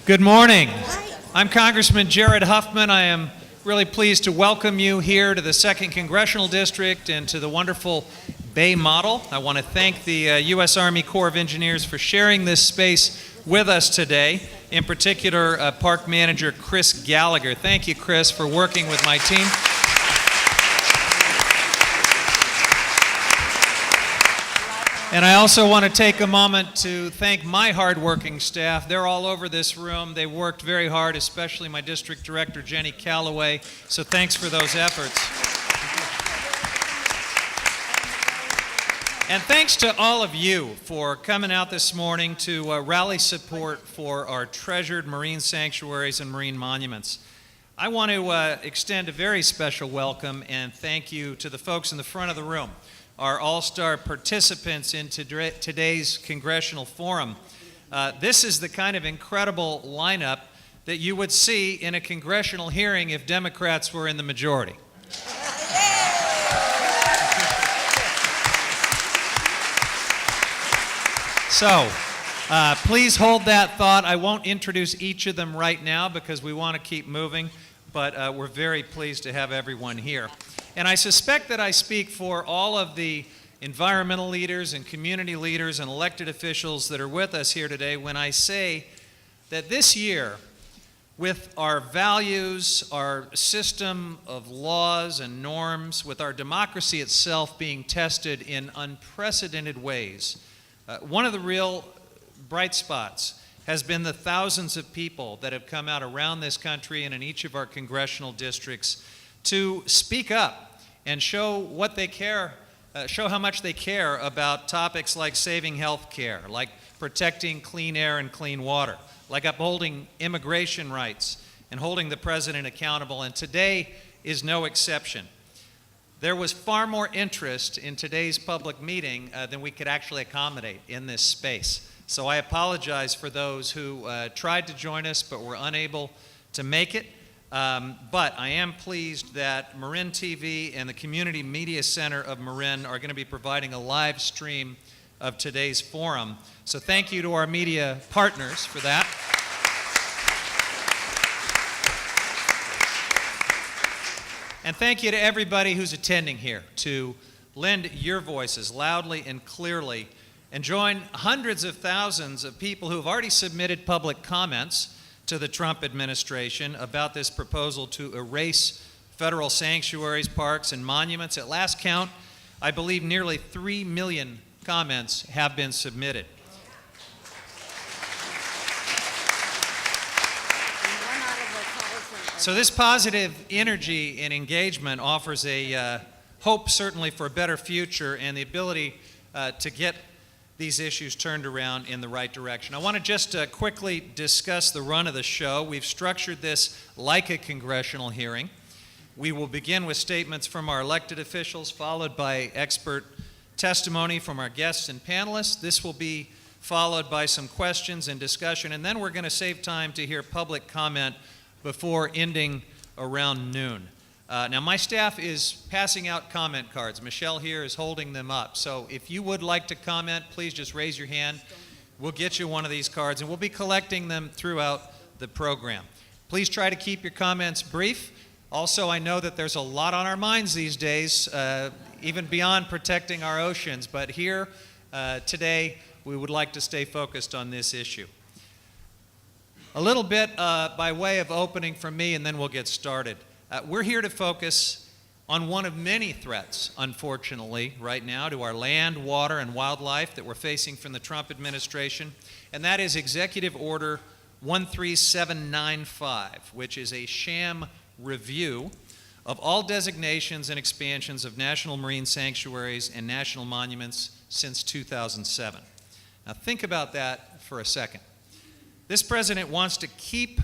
Good morning. I'm Congressman Jared Huffman. I am really pleased to welcome you here to the 2nd Congressional District and to the wonderful Bay Model. I want to thank the U.S. Army Corps of Engineers for sharing this space with us today, in particular Park Manager Chris Gallagher. Thank you, Chris, for working with my team. And I also want to take a moment to thank my hardworking staff. They're all over this room. They worked very hard, especially my district director, Jenny Calloway. So thanks for those efforts. And thanks to all of you for coming out this morning to rally support for our treasured marine sanctuaries and marine monuments. I want to extend a very special welcome and thank you to the folks in the front of the room, our all-star participants in today's Congressional Forum. This is the kind of incredible lineup that you would see in a congressional hearing if Democrats were in the majority. So, please hold that thought. I won't introduce each of them right now because we want to keep moving, but we're very pleased to have everyone here. And I suspect that I speak for all of the environmental leaders and community leaders and elected officials that are with us here today when I say that this year, with our values, our system of laws and norms, with our democracy itself being tested in unprecedented ways, one of the real bright spots has been the thousands of people that have come out around this country and in each of our congressional districts to speak up and show what they care, show how much they care about topics like saving health care, like protecting clean air and clean water, like upholding immigration rights and holding the president accountable, and today is no exception. There was far more interest in today's public meeting than we could actually accommodate in this space. So I apologize for those who tried to join us but were unable to make it. But I am pleased that Marin TV and the Community Media Center of Marin are going to be providing a live stream of today's forum. So thank you to our media partners for that. And thank you to everybody who's attending here to lend your voices loudly and clearly and join hundreds of thousands of people who have already submitted public comments to the Trump administration about this proposal to erase federal sanctuaries, parks, and monuments. At last count, I believe nearly 3 million comments have been submitted. So this positive energy and engagement offers a hope certainly for a better future and the ability to get these issues turned around in the right direction. I want to just quickly discuss the run of the show. We've structured this like a congressional hearing. We will begin with statements from our elected officials, followed by expert testimony from our guests and panelists. This will be followed by some questions and discussion, and then we're going to save time to hear public comment before ending around noon. Now, my staff is passing out comment cards. Michelle here is holding them up. So if you would like to comment, please just raise your hand. We'll get you one of these cards, and we'll be collecting them throughout the program. Please try to keep your comments brief. Also, I know that there's a lot on our minds these days, even beyond protecting our oceans. But here today, we would like to stay focused on this issue. A little bit by way of opening from me, and then we'll get started. We're here to focus on one of many threats, unfortunately, right now to our land, water, and wildlife that we're facing from the Trump administration, and that is Executive Order 13795, which is a sham review of all designations and expansions of national marine sanctuaries and national monuments since 2007. Now think about that for a second. This president wants to keep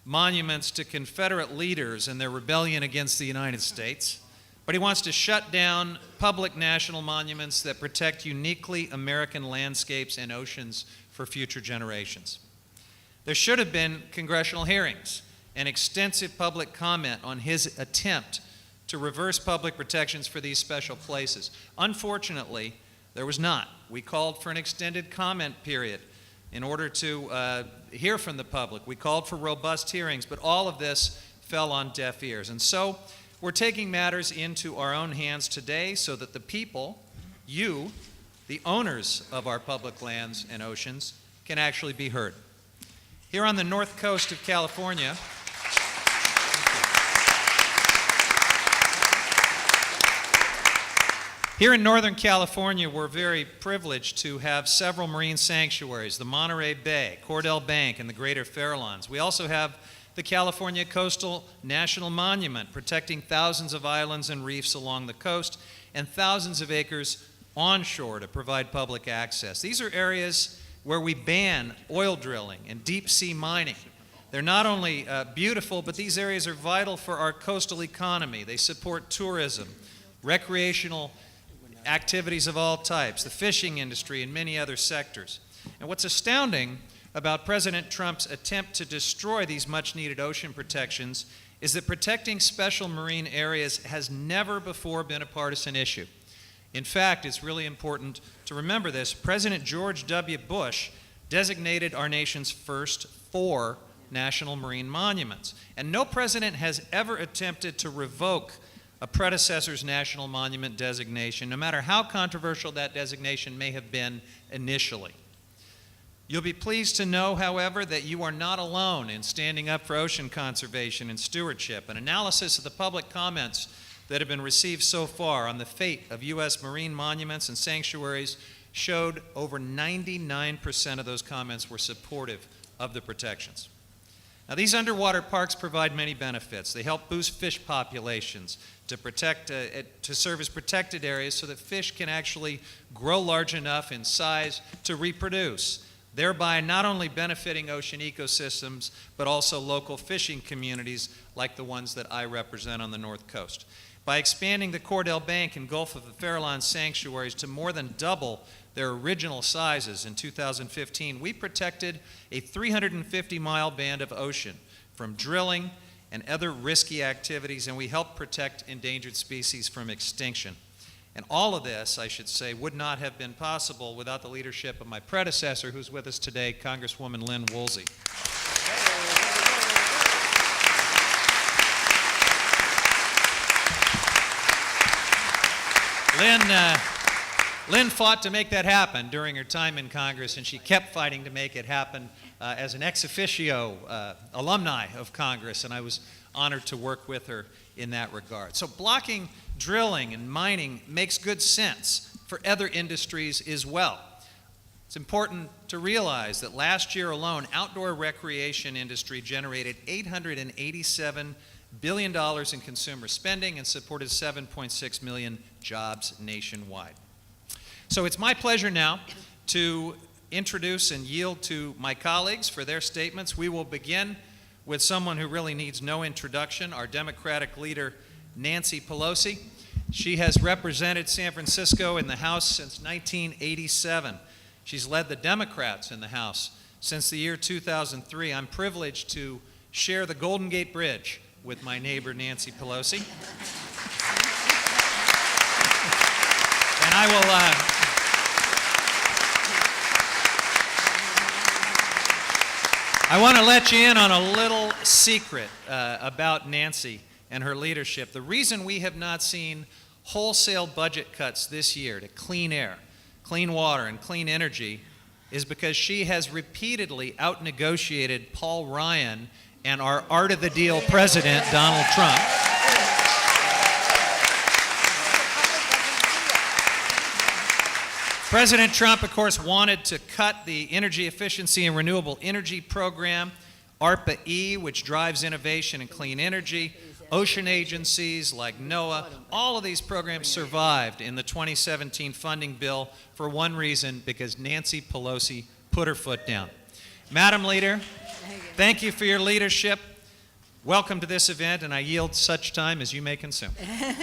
monuments to Confederate leaders and their rebellion against the United States, but he wants to shut down public national monuments that protect uniquely American landscapes and oceans for future generations. There should have been congressional hearings and extensive public comment on his attempt to reverse public protections for these special places. Unfortunately, there was not. We called for an extended comment period in order to hear from the public. We called for robust hearings, but all of this fell on deaf ears. And so we're taking matters into our own hands today so that the people, you, the owners of our public lands and oceans, can actually be heard. Here on the north coast of California, here in Northern California, we're very privileged to have several marine sanctuaries, the Monterey Bay, Cordell Bank, and the Greater Farallones. We also have the California Coastal National Monument, protecting thousands of islands and reefs along the coast, and thousands of acres onshore to provide public access. These are areas where we ban oil drilling and deep sea mining. They're not only beautiful, but these areas are vital for our coastal economy. They support tourism, recreational activities of all types, the fishing industry, and many other sectors. And what's astounding about President Trump's attempt to destroy these much-needed ocean protections is that protecting special marine areas has never before been a partisan issue. In fact, it's really important to remember this. President George W. Bush designated our nation's first 4 national marine monuments. And no president has ever attempted to revoke a predecessor's national monument designation, no matter how controversial that designation may have been initially. You'll be pleased to know, however, that you are not alone in standing up for ocean conservation and stewardship. An analysis of the public comments that have been received so far on the fate of U.S. marine monuments and sanctuaries showed over 99% of those comments were supportive of the protections. Now, these underwater parks provide many benefits. They help boost fish populations to serve as protected areas so that fish can actually grow large enough in size to reproduce, thereby not only benefiting ocean ecosystems, but also local fishing communities like the ones that I represent on the North Coast. By expanding the Cordell Bank and Gulf of the Farallones sanctuaries to more than double their original sizes in 2015, we protected a 350-mile band of ocean from drilling and other risky activities, and we helped protect endangered species from extinction. And all of this, I should say, would not have been possible without the leadership of my predecessor, who's with us today, Congresswoman Lynn Woolsey. Lynn fought to make that happen during her time in Congress, and she kept fighting to make it happen as an ex officio alumni of Congress, and I was honored to work with her in that regard. So blocking drilling and mining makes good sense for other industries as well. It's important to realize that last year alone, outdoor recreation industry generated $887 billion in consumer spending and supported 7.6 million jobs nationwide. So it's my pleasure now to introduce and yield to my colleagues for their statements. We will begin with someone who really needs no introduction, our Democratic Leader Nancy Pelosi. She has represented San Francisco in the House since 1987. She's led the Democrats in the House since the year 2003. I'm privileged to share the Golden Gate Bridge with my neighbor Nancy Pelosi. And I want to let you in on a little secret about Nancy and her leadership. The reason we have not seen wholesale budget cuts this year to clean air, clean water, and clean energy is because she has repeatedly out-negotiated Paul Ryan and our art of the deal president, Donald Trump. President Trump, of course, wanted to cut the Energy Efficiency and Renewable Energy Program, ARPA-E, which drives innovation in clean energy, ocean agencies like NOAA. All of these programs survived in the 2017 funding bill for one reason, because Nancy Pelosi put her foot down. Madam Leader, thank you for your leadership. Welcome to this event, and I yield such time as you may consume. Thank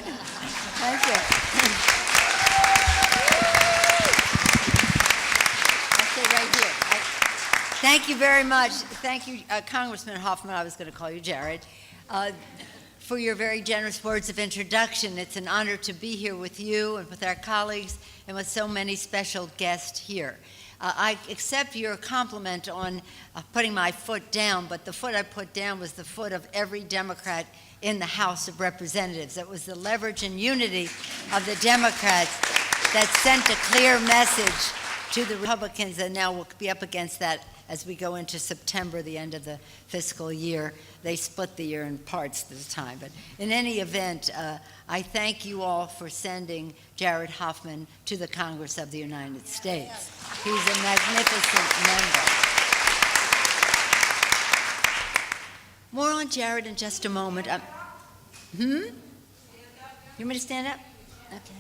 you. Thank you very much. Thank you, Congressman Huffman, I was going to call you Jared, for your very generous words of introduction. It's an honor to be here with you and with our colleagues and with so many special guests here. I accept your compliment on putting my foot down, but the foot I put down was the foot of every Democrat in the House of Representatives. It was the leverage and unity of the Democrats that sent a clear message to the Republicans, and now we'll be up against that as we go into September, the end of the fiscal year. They split the year in parts this time. But in any event, I thank you all for sending Jared Huffman to the Congress of the United States. He's a magnificent member. More on Jared in just a moment. You want me to stand up? Okay.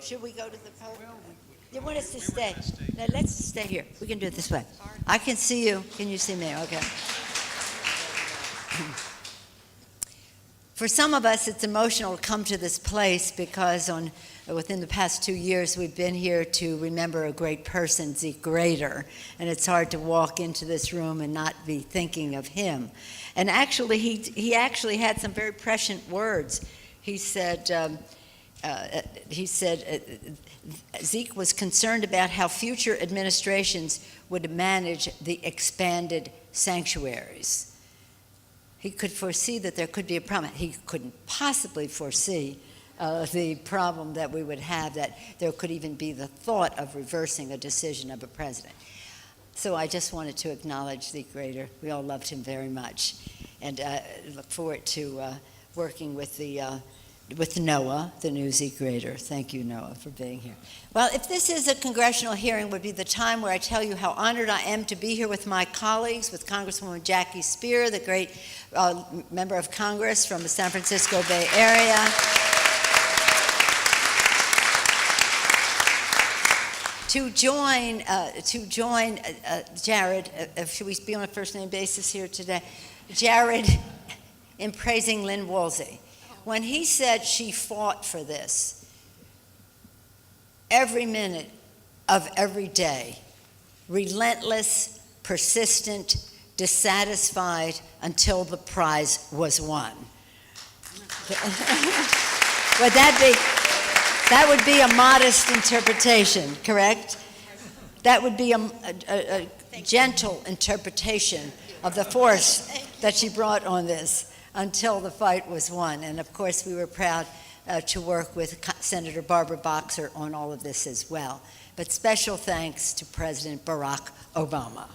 Should we go to the podium? You want us to stay? No, let's stay here. We can do it this way. I can see you. Can you see me? Okay. For some of us, it's emotional to come to this place because within the past 2 years, we've been here to remember a great person, Zeke Grader, and it's hard to walk into this room and not be thinking of him. And actually, he actually had some very prescient words. He said, Zeke was concerned about how future administrations would manage the expanded sanctuaries. He could foresee that there could be a problem. He couldn't possibly foresee the problem that we would have, that there could even be the thought of reversing a decision of a president. So I just wanted to acknowledge Zeke Grader. We all loved him very much, and look forward to working with Noah, the new Zeke Grader. Thank you, Noah, for being here. Well, if this is a congressional hearing, would be the time where I tell you how honored I am to be here with my colleagues, with Congresswoman Jackie Speier, the great member of Congress from the San Francisco Bay Area. To join Jared, should we be on a first name basis here today? Jared in praising Lynn Woolsey. When he said she fought for this every minute of every day, relentless, persistent, dissatisfied until the prize was won. That would be a modest interpretation, correct? That would be a gentle interpretation of the force that she brought on this until the fight was won. And of course, we were proud to work with Senator Barbara Boxer on all of this as well. But special thanks to President Barack Obama.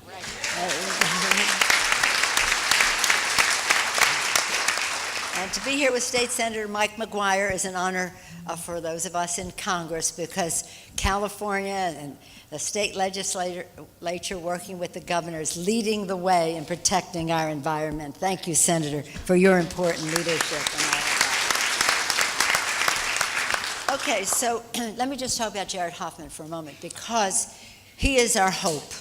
And to be here with State Senator Mike McGuire is an honor for those of us in Congress, because California and the state legislature working with the governors leading the way in protecting our environment. Thank you, Senator, for your important leadership. Okay, so let me just talk about Jared Huffman for a moment, because he is our hope.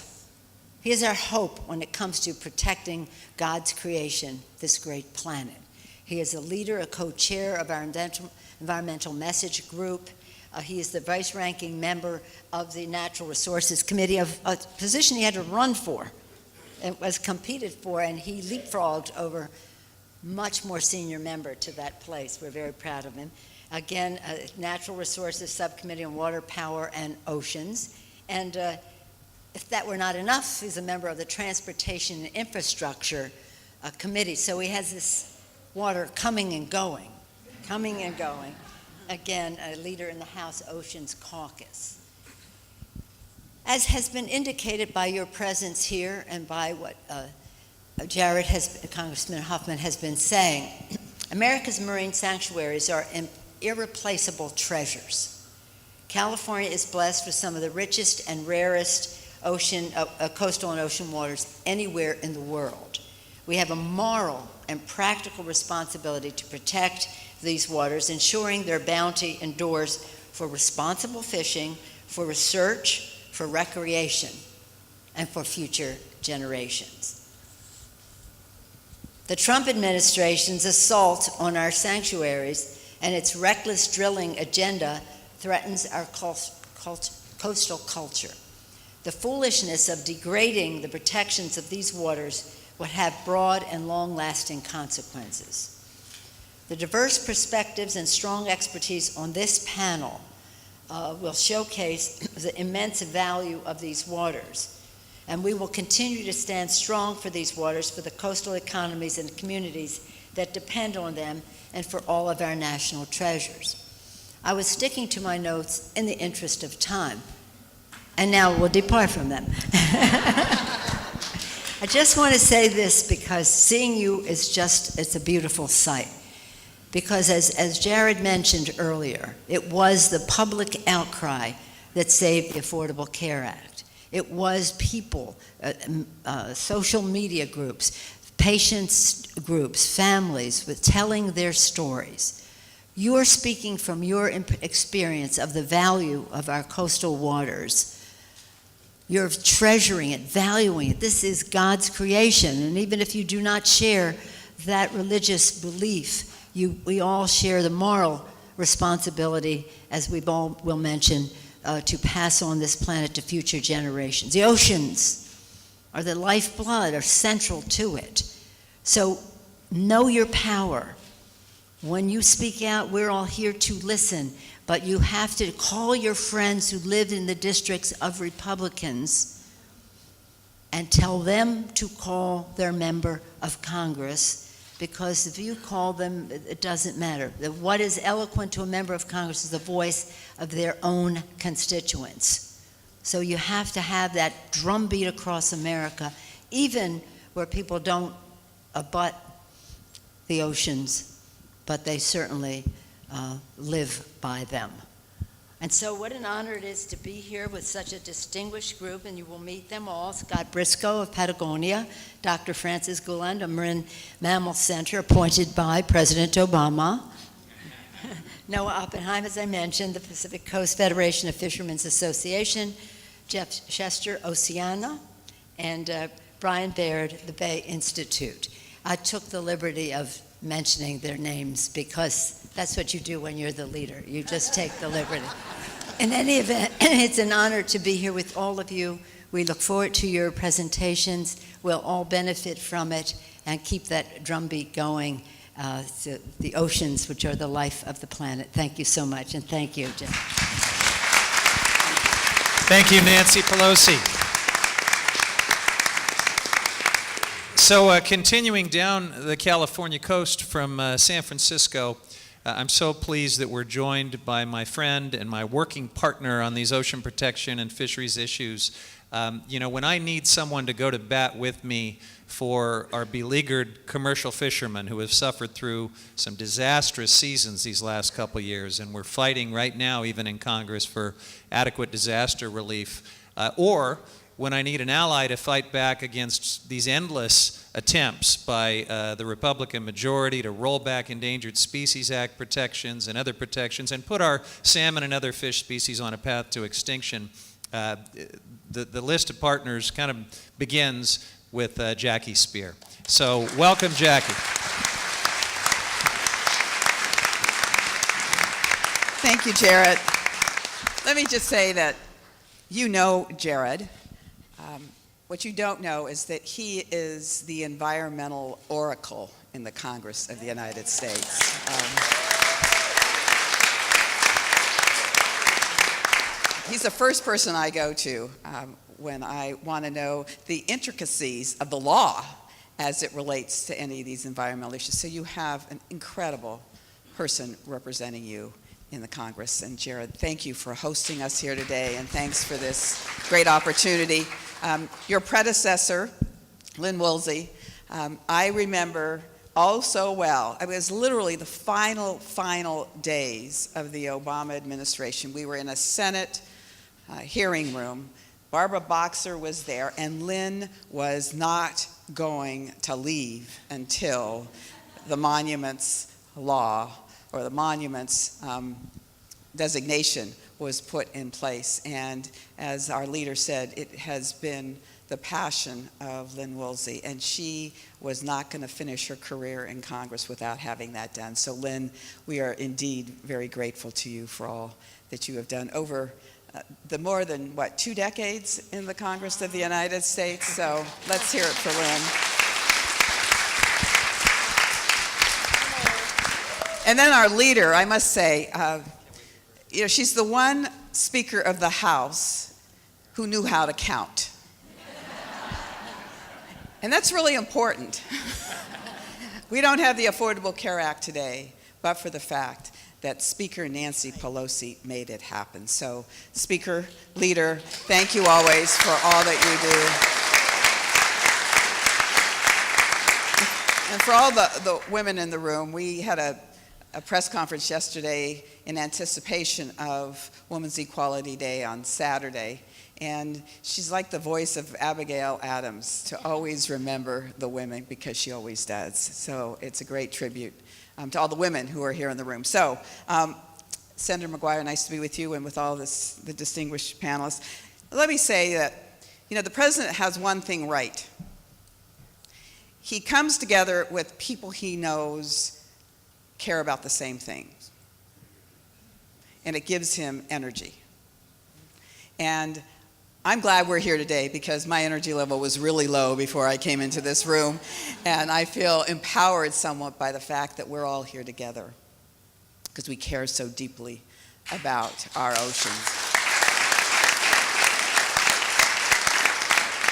He is our hope when it comes to protecting God's creation, this great planet. He is a leader, a co-chair of our environmental message group. He is the vice-ranking member of the Natural Resources Committee, of a position he had to run for and was competed for, and he leapfrogged over much more senior member to that place. We're very proud of him. Again, Natural Resources Subcommittee on Water, Power, and Oceans. And if that were not enough, he's a member of the Transportation and Infrastructure Committee. So he has this water coming and going. Again, a leader in the House Oceans Caucus. As has been indicated by your presence here and by what Congressman Huffman has been saying, America's marine sanctuaries are irreplaceable treasures. California is blessed with some of the richest and rarest coastal and ocean waters anywhere in the world. We have a moral and practical responsibility to protect these waters, ensuring their bounty endures for responsible fishing, for research, for recreation, and for future generations. The Trump administration's assault on our sanctuaries and its reckless drilling agenda threatens our coastal culture. The foolishness of degrading the protections of these waters would have broad and long-lasting consequences. The diverse perspectives and strong expertise on this panel will showcase the immense value of these waters. And we will continue to stand strong for these waters, for the coastal economies and communities that depend on them, and for all of our national treasures. I was sticking to my notes in the interest of time, and now we'll depart from them. I just want to say this because seeing you is it's a beautiful sight. Because as Jared mentioned earlier, it was the public outcry that saved the Affordable Care Act. It was people, social media groups, patients groups, families with telling their stories. You're speaking from your experience of the value of our coastal waters. You're treasuring it, valuing it. This is God's creation, and even if you do not share that religious belief, we all share the moral responsibility, as we all will mention, to pass on this planet to future generations. The oceans are the lifeblood, are central to it. So know your power. When you speak out, we're all here to listen, but you have to call your friends who live in the districts of Republicans and tell them to call their member of Congress, because if you call them, it doesn't matter. What is eloquent to a member of Congress is the voice of their own constituents. So you have to have that drumbeat across America, even where people don't abut the oceans, but they certainly live by them. And so what an honor it is to be here with such a distinguished group, and you will meet them all. Scott Briscoe of Patagonia, Dr. Francis Gulland of Marin Mammal Center, appointed by President Obama. Noah Oppenheim, as I mentioned, the Pacific Coast Federation of Fishermen's Association, Jeff Chester, Oceana, and Brian Baird, the Bay Institute. I took the liberty of mentioning their names because that's what you do when you're the leader. You just take the liberty. In any event, it's an honor to be here with all of you. We look forward to your presentations. We'll all benefit from it and keep that drumbeat going to the oceans, which are the life of the planet. Thank you so much, and thank you, Jim. Thank you, Nancy Pelosi. So continuing down the California coast from San Francisco, I'm so pleased that we're joined by my friend and my working partner on these ocean protection and fisheries issues. When I need someone to go to bat with me for our beleaguered commercial fishermen who have suffered through some disastrous seasons these last couple years, and we're fighting right now, even in Congress, for adequate disaster relief, or when I need an ally to fight back against these endless attempts by the Republican majority to roll back Endangered Species Act protections and other protections and put our salmon and other fish species on a path to extinction, the list of partners kind of begins with Jackie Speier. So welcome, Jackie. Thank you, Jared. Let me just say that you know Jared. What you don't know is that he is the environmental oracle in the Congress of the United States. He's the first person I go to when I want to know the intricacies of the law as it relates to any of these environmental issues. So you have an incredible person representing you in the Congress. And Jared, thank you for hosting us here today, and thanks for this great opportunity. Your predecessor, Lynn Woolsey, I remember oh so well. It was literally the final days of the Obama administration. We were in a Senate hearing room. Barbara Boxer was there, and Lynn was not going to leave until the monuments law or the monuments designation was put in place. And as our leader said, it has been the passion of Lynn Woolsey, and she was not going to finish her career in Congress without having that done. So Lynn, we are indeed very grateful to you for all that you have done over the more than, 2 decades in the Congress of the United States. So let's hear it for Lynn. And then our leader, I must say, she's the one Speaker of the House who knew how to count. And that's really important. We don't have the Affordable Care Act today, but for the fact that Speaker Nancy Pelosi made it happen. So, Speaker, Leader, thank you always for all that you do. And for all the women in the room, we had a press conference yesterday in anticipation of Women's Equality Day on Saturday. And she's like the voice of Abigail Adams, to always remember the women, because she always does. So it's a great tribute to all the women who are here in the room. So, Senator McGuire, nice to be with you and with all the distinguished panelists. Let me say that, the president has one thing right. He comes together with people he knows care about the same things. And it gives him energy. And I'm glad we're here today, because my energy level was really low before I came into this room, and I feel empowered somewhat by the fact that we're all here together, because we care so deeply about our oceans.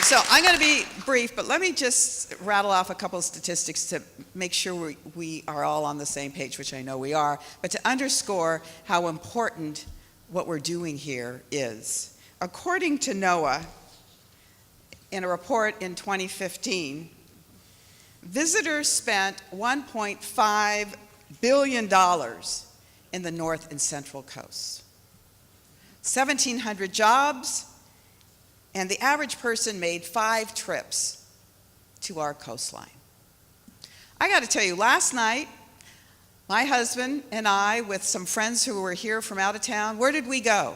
So I'm going to be brief, but let me just rattle off a couple of statistics to make sure we are all on the same page, which I know we are, but to underscore how important what we're doing here is. According to NOAA, in a report in 2015, visitors spent $1.5 billion in the North and Central Coast. 1,700 jobs, and the average person made 5 trips to our coastline. I got to tell you, last night, my husband and I, with some friends who were here from out of town, where did we go?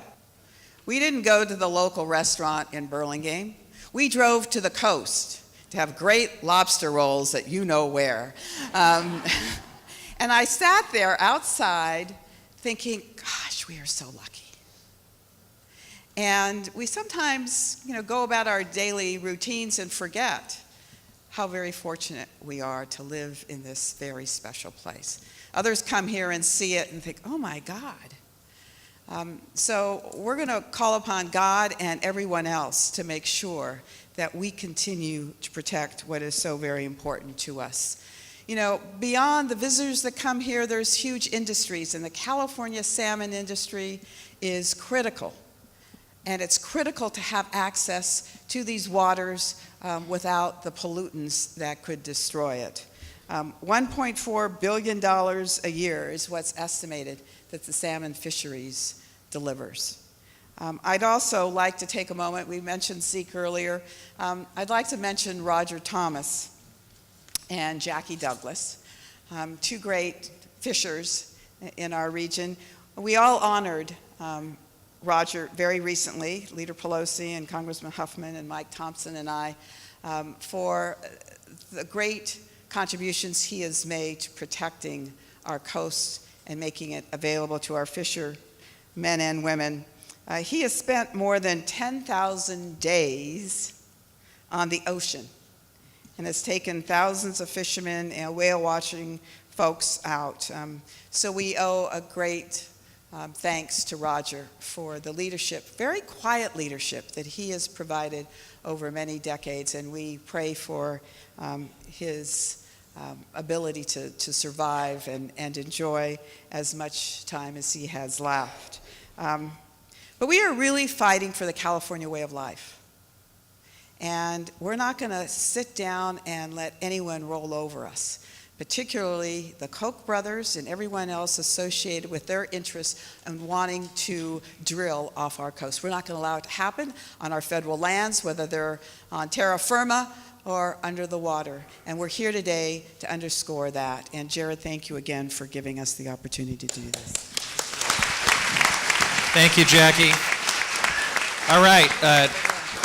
We didn't go to the local restaurant in Burlingame. We drove to the coast to have great lobster rolls at you know where. And I sat there outside thinking, gosh, we are so lucky. And we sometimes, go about our daily routines and forget how very fortunate we are to live in this very special place. Others come here and see it and think, oh my God. So we're going to call upon God and everyone else to make sure that we continue to protect what is so very important to us. Beyond the visitors that come here, there's huge industries, and the California salmon industry is critical. And it's critical to have access to these waters without the pollutants that could destroy it. $1.4 billion a year is what's estimated that the salmon fisheries delivers. I'd also like to take a moment, we mentioned Zeke earlier, I'd like to mention Roger Thomas and Jackie Douglas, 2 great fishers in our region. We all honored Roger very recently, Leader Pelosi and Congressman Huffman and Mike Thompson and I, for the great contributions he has made to protecting our coast and making it available to our fishermen and women. He has spent more than 10,000 days on the ocean and has taken thousands of fishermen and whale watching folks out. So we owe a great thanks to Roger for the leadership, very quiet leadership that he has provided over many decades, and we pray for his ability to survive and enjoy as much time as he has left. But we are really fighting for the California way of life. And we're not going to sit down and let anyone roll over us, particularly the Koch brothers and everyone else associated with their interests in wanting to drill off our coast. We're not going to allow it to happen on our federal lands, whether they're on terra firma or under the water. And we're here today to underscore that. And Jared, thank you again for giving us the opportunity to do this. Thank you, Jackie. All right.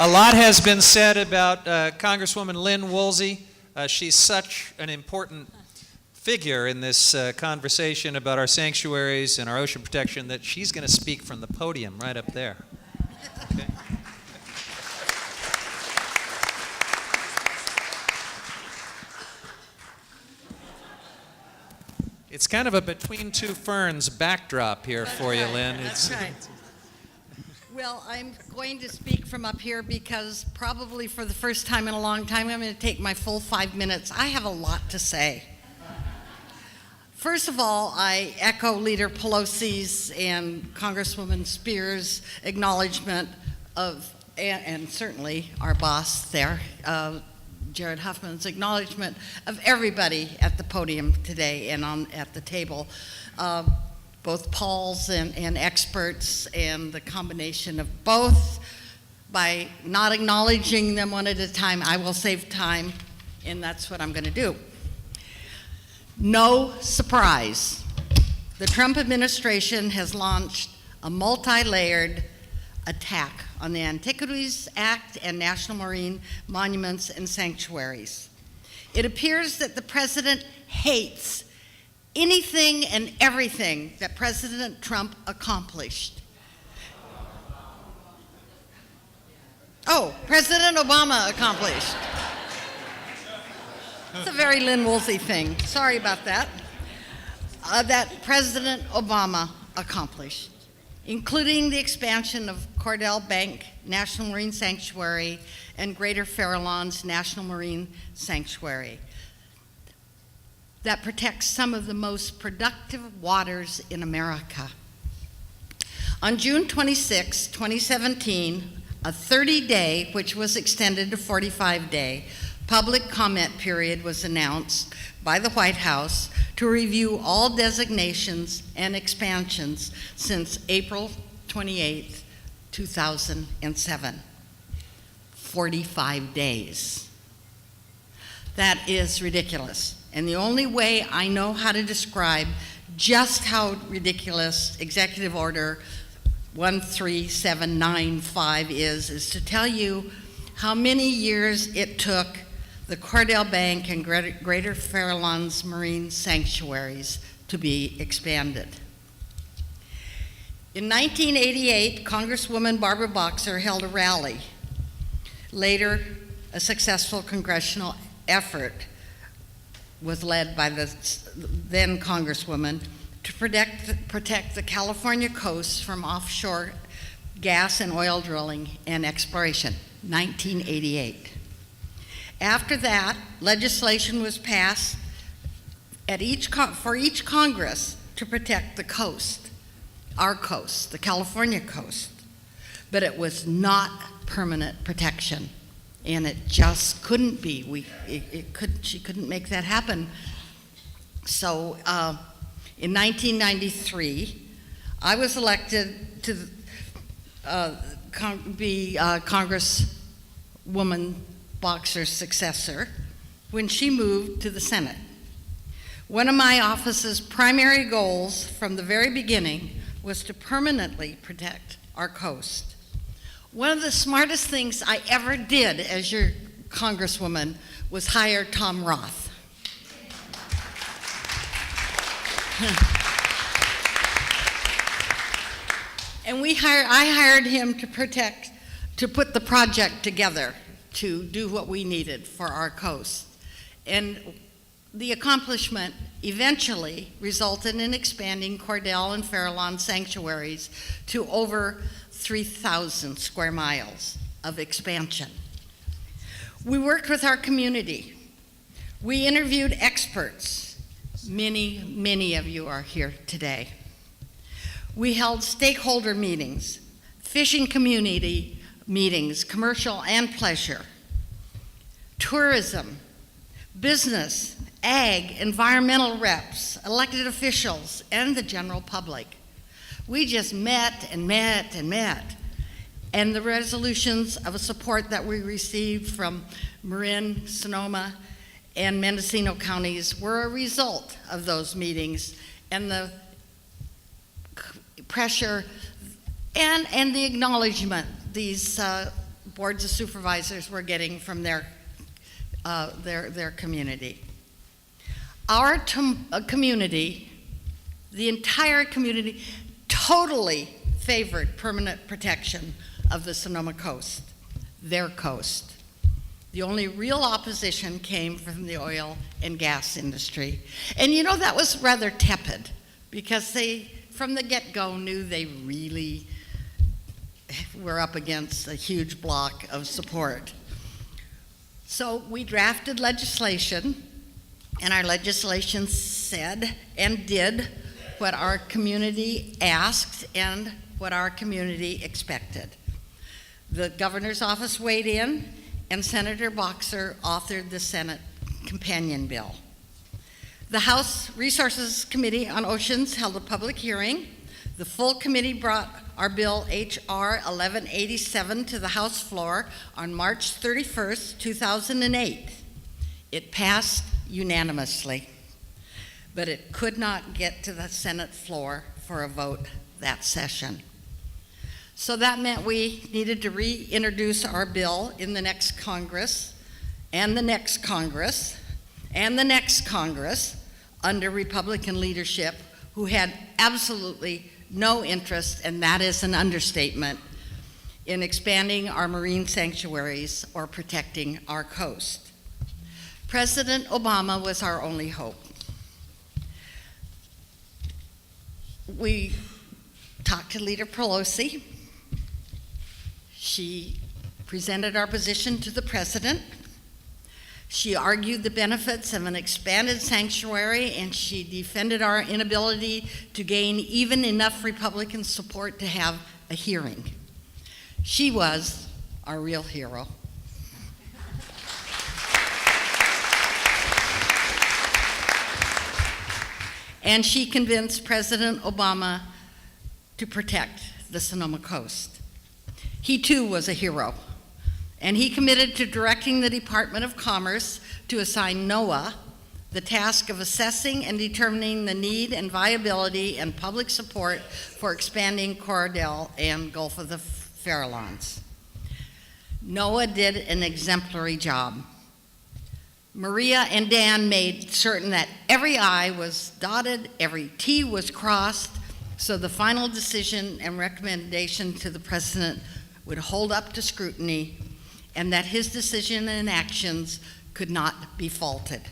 A lot has been said about Congresswoman Lynn Woolsey. She's such an important figure in this conversation about our sanctuaries and our ocean protection that she's going to speak from the podium right up there. Okay. It's kind of a between two ferns backdrop here for you, Lynn. That's right. Well, I'm going to speak from up here because probably for the first time in a long time, I'm going to take my full 5 minutes. I have a lot to say. First of all, I echo Leader Pelosi's and Congresswoman Speier's acknowledgement of, and certainly our boss there, Jared Huffman's acknowledgement of everybody at the podium today and at the table. Both Paul's and experts, and the combination of both. By not acknowledging them one at a time, I will save time, and that's what I'm going to do. No surprise, the Trump administration has launched a multi-layered attack on the Antiquities Act and National Marine Monuments and Sanctuaries. It appears that the president hates anything and everything that President Trump accomplished. Oh, President Obama accomplished. It's a very Lynn Woolsey thing. Sorry about that. That President Obama accomplished, including the expansion of Cordell Bank National Marine Sanctuary and Greater Farallones National Marine Sanctuary, that protects some of the most productive waters in America. On June 26, 2017, a 30-day, which was extended to 45-day, public comment period was announced by the White House to review all designations and expansions since April 28, 2007. 45 days. That is ridiculous. And the only way I know how to describe just how ridiculous Executive Order 13795 is to tell you how many years it took the Cordell Bank and Greater Farallones Marine Sanctuaries to be expanded. In 1988, Congresswoman Barbara Boxer held a rally. Later, a successful congressional effort was led by the then Congresswoman to protect the California coast from offshore gas and oil drilling and exploration, 1988. After that, legislation was passed for each Congress to protect the coast, our coast, the California coast. But it was not permanent protection, and it just couldn't be. She couldn't make that happen. So in 1993, I was elected to be Congresswoman Boxer's successor when she moved to the Senate. One of my office's primary goals from the very beginning was to permanently protect our coast. One of the smartest things I ever did as your Congresswoman was hire Tom Roth. And I hired him to put the project together to do what we needed for our coast. And the accomplishment eventually resulted in expanding Cordell and Farallones sanctuaries to over 3,000 square miles of expansion. We worked with our community. We interviewed experts. Many of you are here today. We held stakeholder meetings, fishing community meetings, commercial and pleasure, tourism, business, ag, environmental reps, elected officials, and the general public. We just met and met and met. And the resolutions of support that we received from Marin, Sonoma, and Mendocino counties were a result of those meetings and the pressure and the acknowledgement these boards of supervisors were getting from their community. Our community, the entire community, totally favored permanent protection of the Sonoma coast, their coast. The only real opposition came from the oil and gas industry. And you know, that was rather tepid, because they, from the get-go, knew they really were up against a huge block of support. So we drafted legislation, and our legislation said and did what our community asked and what our community expected. The governor's office weighed in, and Senator Boxer authored the Senate companion bill. The House Resources Committee on Oceans held a public hearing. The full committee brought our bill H.R. 1187 to the House floor on March 31st, 2008. It passed unanimously, but it could not get to the Senate floor for a vote that session. So that meant we needed to reintroduce our bill in the next Congress, and the next Congress, and the next Congress, under Republican leadership, who had absolutely no interest, and that is an understatement, in expanding our marine sanctuaries or protecting our coast. President Obama was our only hope. We talked to Leader Pelosi. She presented our position to the president. She argued the benefits of an expanded sanctuary, and she defended our inability to gain even enough Republican support to have a hearing. She was our real hero. And she convinced President Obama to protect the Sonoma coast. He too was a hero, and he committed to directing the Department of Commerce to assign NOAA the task of assessing and determining the need and viability and public support for expanding Coradell and Gulf of the Farallones. NOAA did an exemplary job. Maria and Dan made certain that every I was dotted, every T was crossed, so the final decision and recommendation to the president would hold up to scrutiny, and that his decision and actions could not be faulted.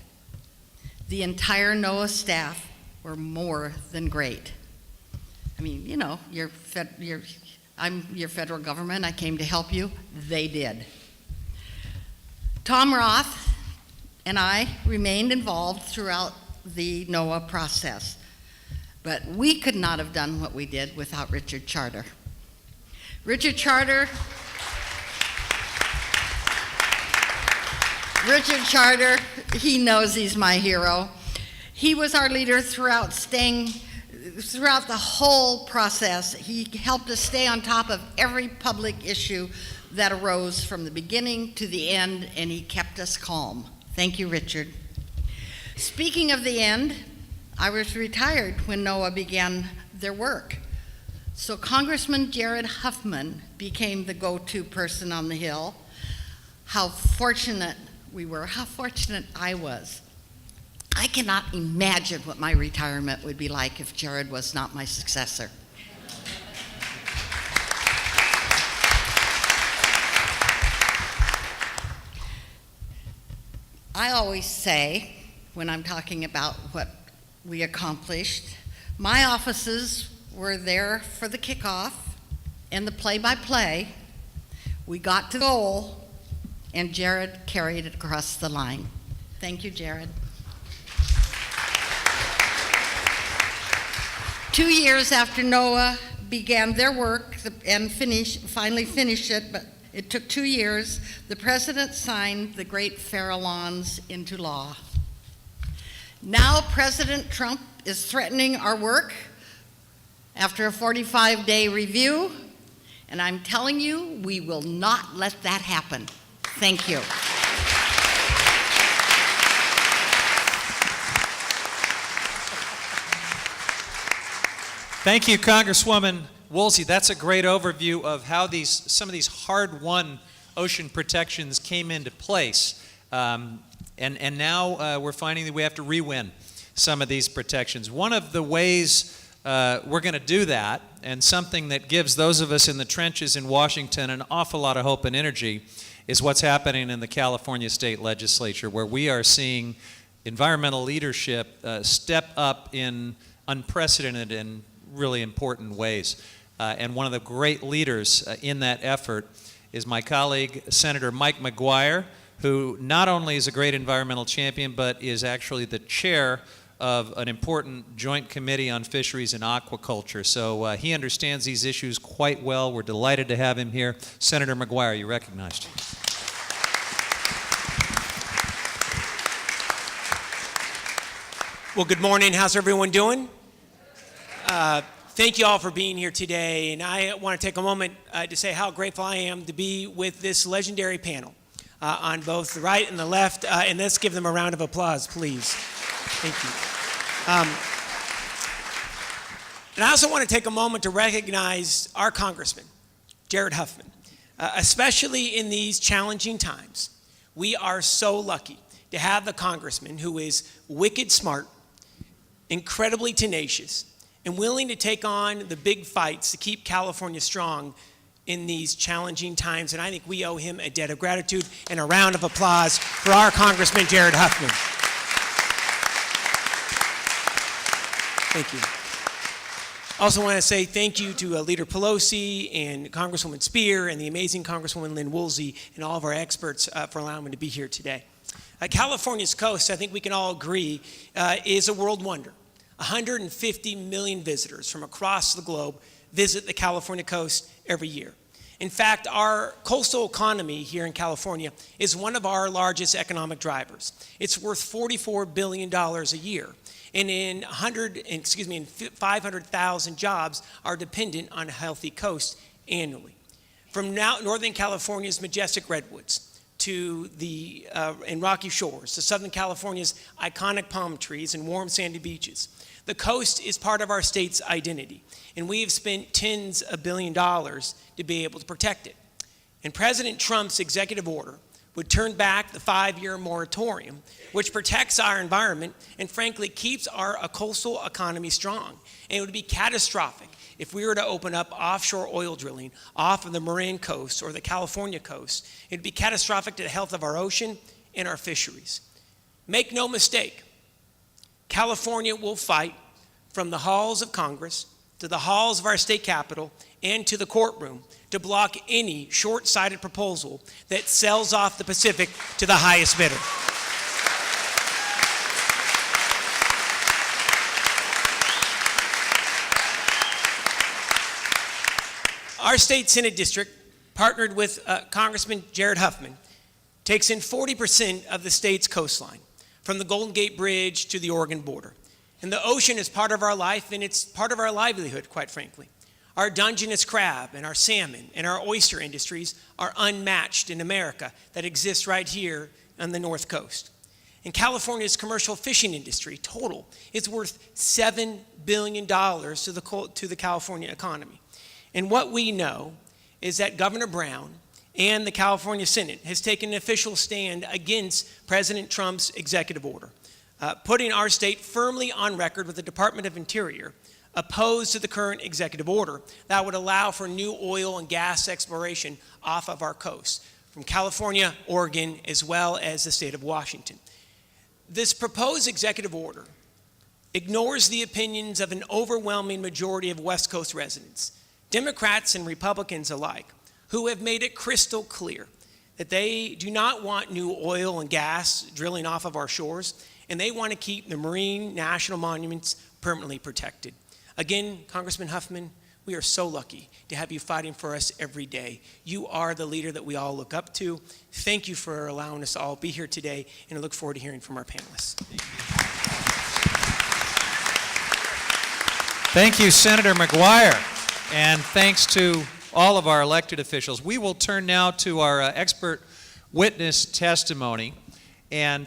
The entire NOAA staff were more than great. I mean, you know, I'm your federal government, I came to help you. They did. Tom Roth and I remained involved throughout the NOAA process, but we could not have done what we did without Richard Charter. Richard Charter, he knows he's my hero. He was our leader throughout the whole process. He helped us stay on top of every public issue that arose from the beginning to the end, and he kept us calm. Thank you, Richard. Speaking of the end, I was retired when NOAA began their work. So Congressman Jared Huffman became the go-to person on the Hill. How fortunate we were, how fortunate I was. I cannot imagine what my retirement would be like if Jared was not my successor. I always say, when I'm talking about what we accomplished, my offices were there for the kickoff and the play-by-play. We got to the goal, and Jared carried it across the line. Thank you, Jared. 2 years after NOAA began their work and finally finished it, but it took 2 years, the president signed the Great Farallones into law. Now President Trump is threatening our work after a 45-day review, and I'm telling you, we will not let that happen. Thank you. Thank you, Congresswoman Woolsey. That's a great overview of how some of these hard-won ocean protections came into place. And now we're finding that we have to re-win some of these protections. One of the ways we're going to do that, and something that gives those of us in the trenches in Washington an awful lot of hope and energy, is what's happening in the California State Legislature, where we are seeing environmental leadership step up in unprecedented and really important ways. And one of the great leaders in that effort is my colleague, Senator Mike McGuire, who not only is a great environmental champion, but is actually the chair of an important joint committee on fisheries and aquaculture. So he understands these issues quite well. We're delighted to have him here. Senator McGuire, you're recognized. Well, good morning. How's everyone doing? Thank you all for being here today. And I want to take a moment to say how grateful I am to be with this legendary panel on both the right and the left. And let's give them a round of applause, please. Thank you. And I also want to take a moment to recognize our Congressman, Jared Huffman. Especially in these challenging times, we are so lucky to have the Congressman who is wicked smart, incredibly tenacious, and willing to take on the big fights to keep California strong in these challenging times. And I think we owe him a debt of gratitude and a round of applause for our Congressman Jared Huffman. Thank you. I also want to say thank you to Leader Pelosi and Congresswoman Speier and the amazing Congresswoman Lynn Woolsey and all of our experts for allowing me to be here today. California's coast, I think we can all agree, is a world wonder. 150 million visitors from across the globe visit the California coast every year. In fact, our coastal economy here in California is one of our largest economic drivers. It's worth $44 billion a year. And 500,000 jobs are dependent on a healthy coast annually. From Northern California's majestic redwoods to and rocky shores, to Southern California's iconic palm trees and warm sandy beaches, the coast is part of our state's identity, and we have spent tens of billions of dollars to be able to protect it. And President Trump's executive order would turn back the 5-year moratorium, which protects our environment and frankly keeps our coastal economy strong. And it would be catastrophic if we were to open up offshore oil drilling off of the Marin coast or the California coast. It would be catastrophic to the health of our ocean and our fisheries. Make no mistake, California will fight from the halls of Congress to the halls of our state capitol and to the courtroom to block any short-sighted proposal that sells off the Pacific to the highest bidder. Our state Senate district, partnered with Congressman Jared Huffman, takes in 40% of the state's coastline, from the Golden Gate Bridge to the Oregon border. And the ocean is part of our life, and it's part of our livelihood, quite frankly. Our Dungeness crab and our salmon and our oyster industries are unmatched in America that exists right here on the North Coast. And California's commercial fishing industry total is worth $7 billion to the California economy. And what we know is that Governor Brown and the California Senate has taken an official stand against President Trump's executive order, putting our state firmly on record with the Department of Interior, opposed to the current executive order that would allow for new oil and gas exploration off of our coast, from California, Oregon, as well as the state of Washington. This proposed executive order ignores the opinions of an overwhelming majority of West Coast residents, Democrats and Republicans alike, who have made it crystal clear that they do not want new oil and gas drilling off of our shores, and they want to keep the marine national monuments permanently protected. Again, Congressman Huffman, we are so lucky to have you fighting for us every day. You are the leader that we all look up to. Thank you for allowing us to all be here today, and I look forward to hearing from our panelists. Thank you, Senator McGuire, and thanks to all of our elected officials. We will turn now to our expert witness testimony, and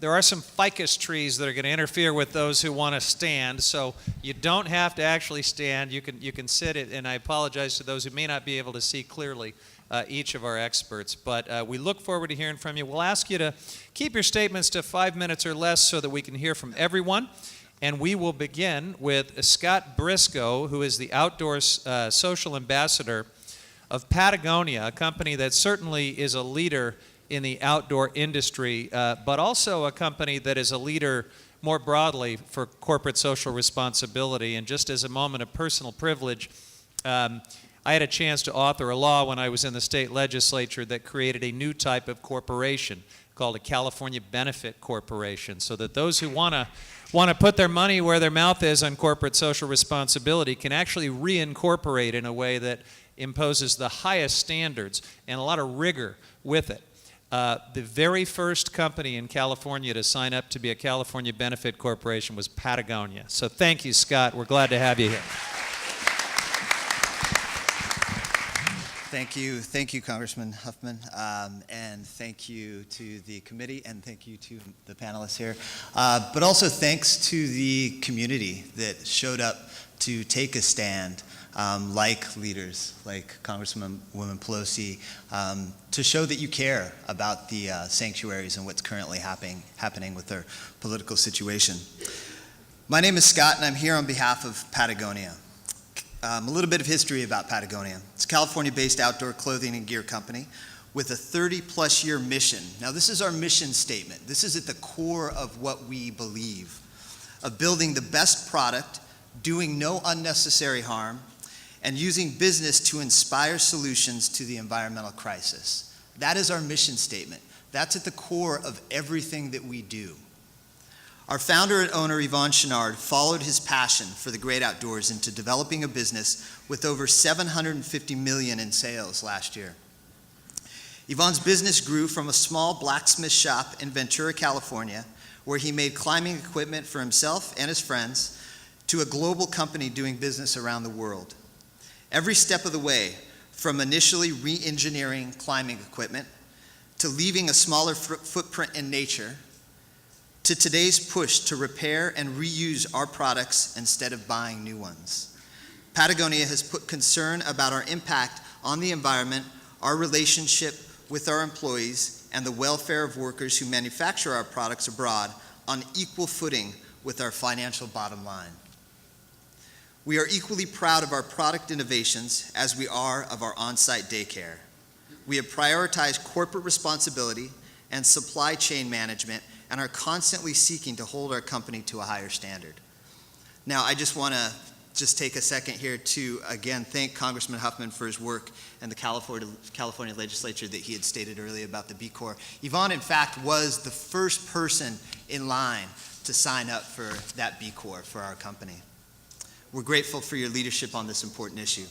there are some ficus trees that are going to interfere with those who want to stand, so you don't have to actually stand. You can sit it, and I apologize to those who may not be able to see clearly each of our experts, but we look forward to hearing from you. We'll ask you to keep your statements to 5 minutes or less so that we can hear from everyone. And we will begin with Scott Briscoe, who is the Outdoors Social Ambassador of Patagonia, a company that certainly is a leader in the outdoor industry, but also a company that is a leader more broadly for corporate social responsibility. And just as a moment of personal privilege, I had a chance to author a law when I was in the state legislature that created a new type of corporation called a California Benefit Corporation, so that those who want to put their money where their mouth is on corporate social responsibility can actually reincorporate in a way that imposes the highest standards and a lot of rigor with it. The very first company in California to sign up to be a California Benefit Corporation was Patagonia. So thank you, Scott. We're glad to have you here. Thank you, Congressman Huffman, and thank you to the committee, and thank you to the panelists here. But also thanks to the community that showed up to take a stand, like leaders, like Congresswoman Pelosi, to show that you care about the sanctuaries and what's currently happening with their political situation. My name is Scott, and I'm here on behalf of Patagonia. A little bit of history about Patagonia. It's a California-based outdoor clothing and gear company with a 30-plus year mission. Now, this is our mission statement. This is at the core of what we believe, of building the best product, doing no unnecessary harm, and using business to inspire solutions to the environmental crisis. That is our mission statement. That's at the core of everything that we do. Our founder and owner, Yvon Chouinard, followed his passion for the great outdoors into developing a business with over $750 million in sales last year. Yvon's business grew from a small blacksmith shop in Ventura, California, where he made climbing equipment for himself and his friends, to a global company doing business around the world. Every step of the way, from initially re-engineering climbing equipment, to leaving a smaller footprint in nature, to today's push to repair and reuse our products instead of buying new ones. Patagonia has put concern about our impact on the environment, our relationship with our employees, and the welfare of workers who manufacture our products abroad on equal footing with our financial bottom line. We are equally proud of our product innovations as we are of our on-site daycare. We have prioritized corporate responsibility and supply chain management and are constantly seeking to hold our company to a higher standard. Now, I just want to take a second here to, again, thank Congressman Huffman for his work in the California legislature that he had stated earlier about the B Corps. Yvon, in fact, was the first person in line to sign up for that B Corps for our company. We're grateful for your leadership on this important issue.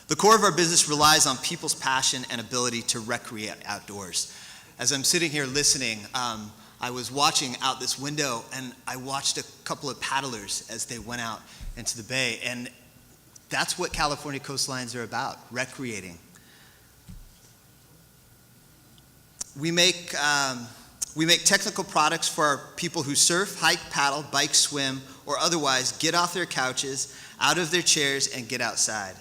The core of our business relies on people's passion and ability to recreate outdoors. As I'm sitting here listening, I was watching out this window, and I watched a couple of paddlers as they went out into the bay, and that's what California coastlines are about, recreating. We make technical products for our people who surf, hike, paddle, bike, swim, or otherwise get off their couches, out of their chairs, and get outside.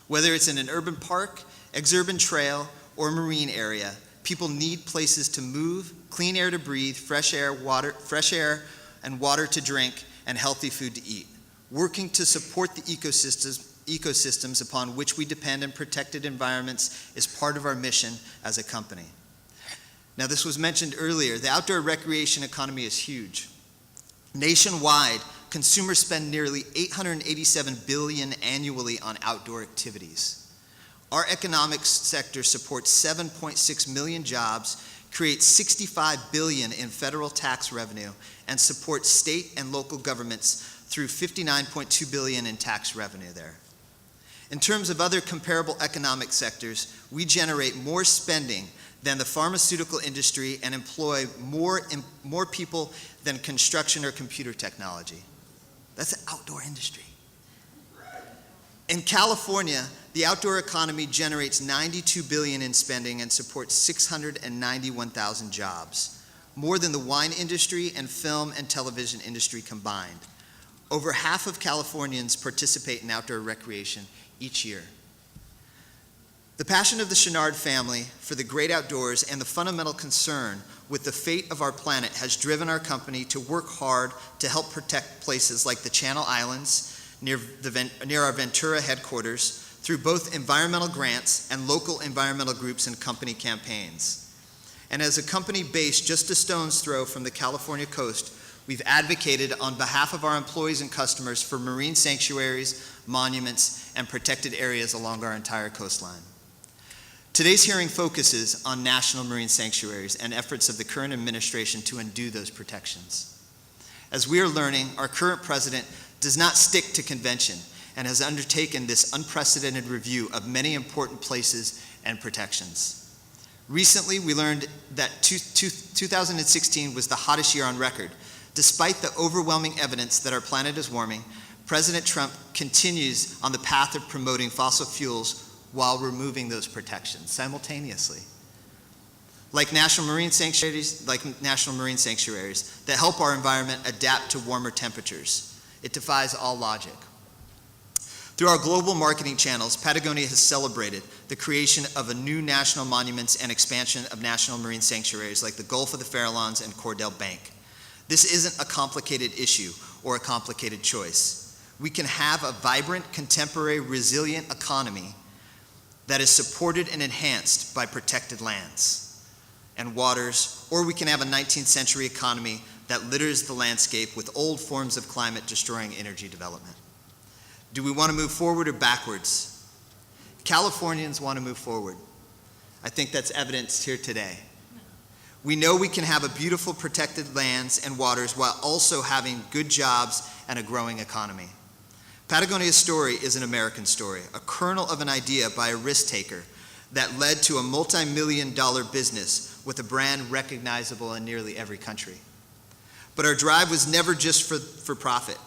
Whether it's in an urban park, exurban trail, or marine area, people need places to move, clean air to breathe, fresh air and water to drink, and healthy food to eat. Working to support the ecosystems upon which we depend and protected environments is part of our mission as a company. Now, this was mentioned earlier. The outdoor recreation economy is huge. Nationwide, consumers spend nearly $887 billion annually on outdoor activities. Our economic sector supports 7.6 million jobs, creates $65 billion in federal tax revenue, and supports state and local governments through $59.2 billion in tax revenue there. In terms of other comparable economic sectors, we generate more spending than the pharmaceutical industry and employ more people than construction or computer technology. That's an outdoor industry. In California, the outdoor economy generates $92 billion in spending and supports 691,000 jobs, more than the wine industry and film and television industry combined. Over half of Californians participate in outdoor recreation each year. The passion of the Chouinard family for the great outdoors and the fundamental concern with the fate of our planet has driven our company to work hard to help protect places like the Channel Islands near our Ventura headquarters, through both environmental grants and local environmental groups and company campaigns. And as a company based just a stone's throw from the California coast, we've advocated on behalf of our employees and customers for marine sanctuaries, monuments, and protected areas along our entire coastline. Today's hearing focuses on national marine sanctuaries and efforts of the current administration to undo those protections. As we are learning, our current president does not stick to convention and has undertaken this unprecedented review of many important places and protections. Recently, we learned that 2016 was the hottest year on record. Despite the overwhelming evidence that our planet is warming, President Trump continues on the path of promoting fossil fuels while removing those protections simultaneously. Like national marine sanctuaries that help our environment adapt to warmer temperatures. It defies all logic. Through our global marketing channels, Patagonia has celebrated the creation of a new national monuments and expansion of national marine sanctuaries like the Gulf of the Farallones and Cordell Bank. This isn't a complicated issue or a complicated choice. We can have a vibrant, contemporary, resilient economy that is supported and enhanced by protected lands and waters, or we can have a 19th century economy that litters the landscape with old forms of climate-destroying energy development. Do we want to move forward or backwards? Californians want to move forward. I think that's evidenced here today. We know we can have a beautiful protected lands and waters while also having good jobs and a growing economy. Patagonia's story is an American story, a kernel of an idea by a risk taker that led to a multi-million-dollar business with a brand recognizable in nearly every country. But our drive was never just for profit.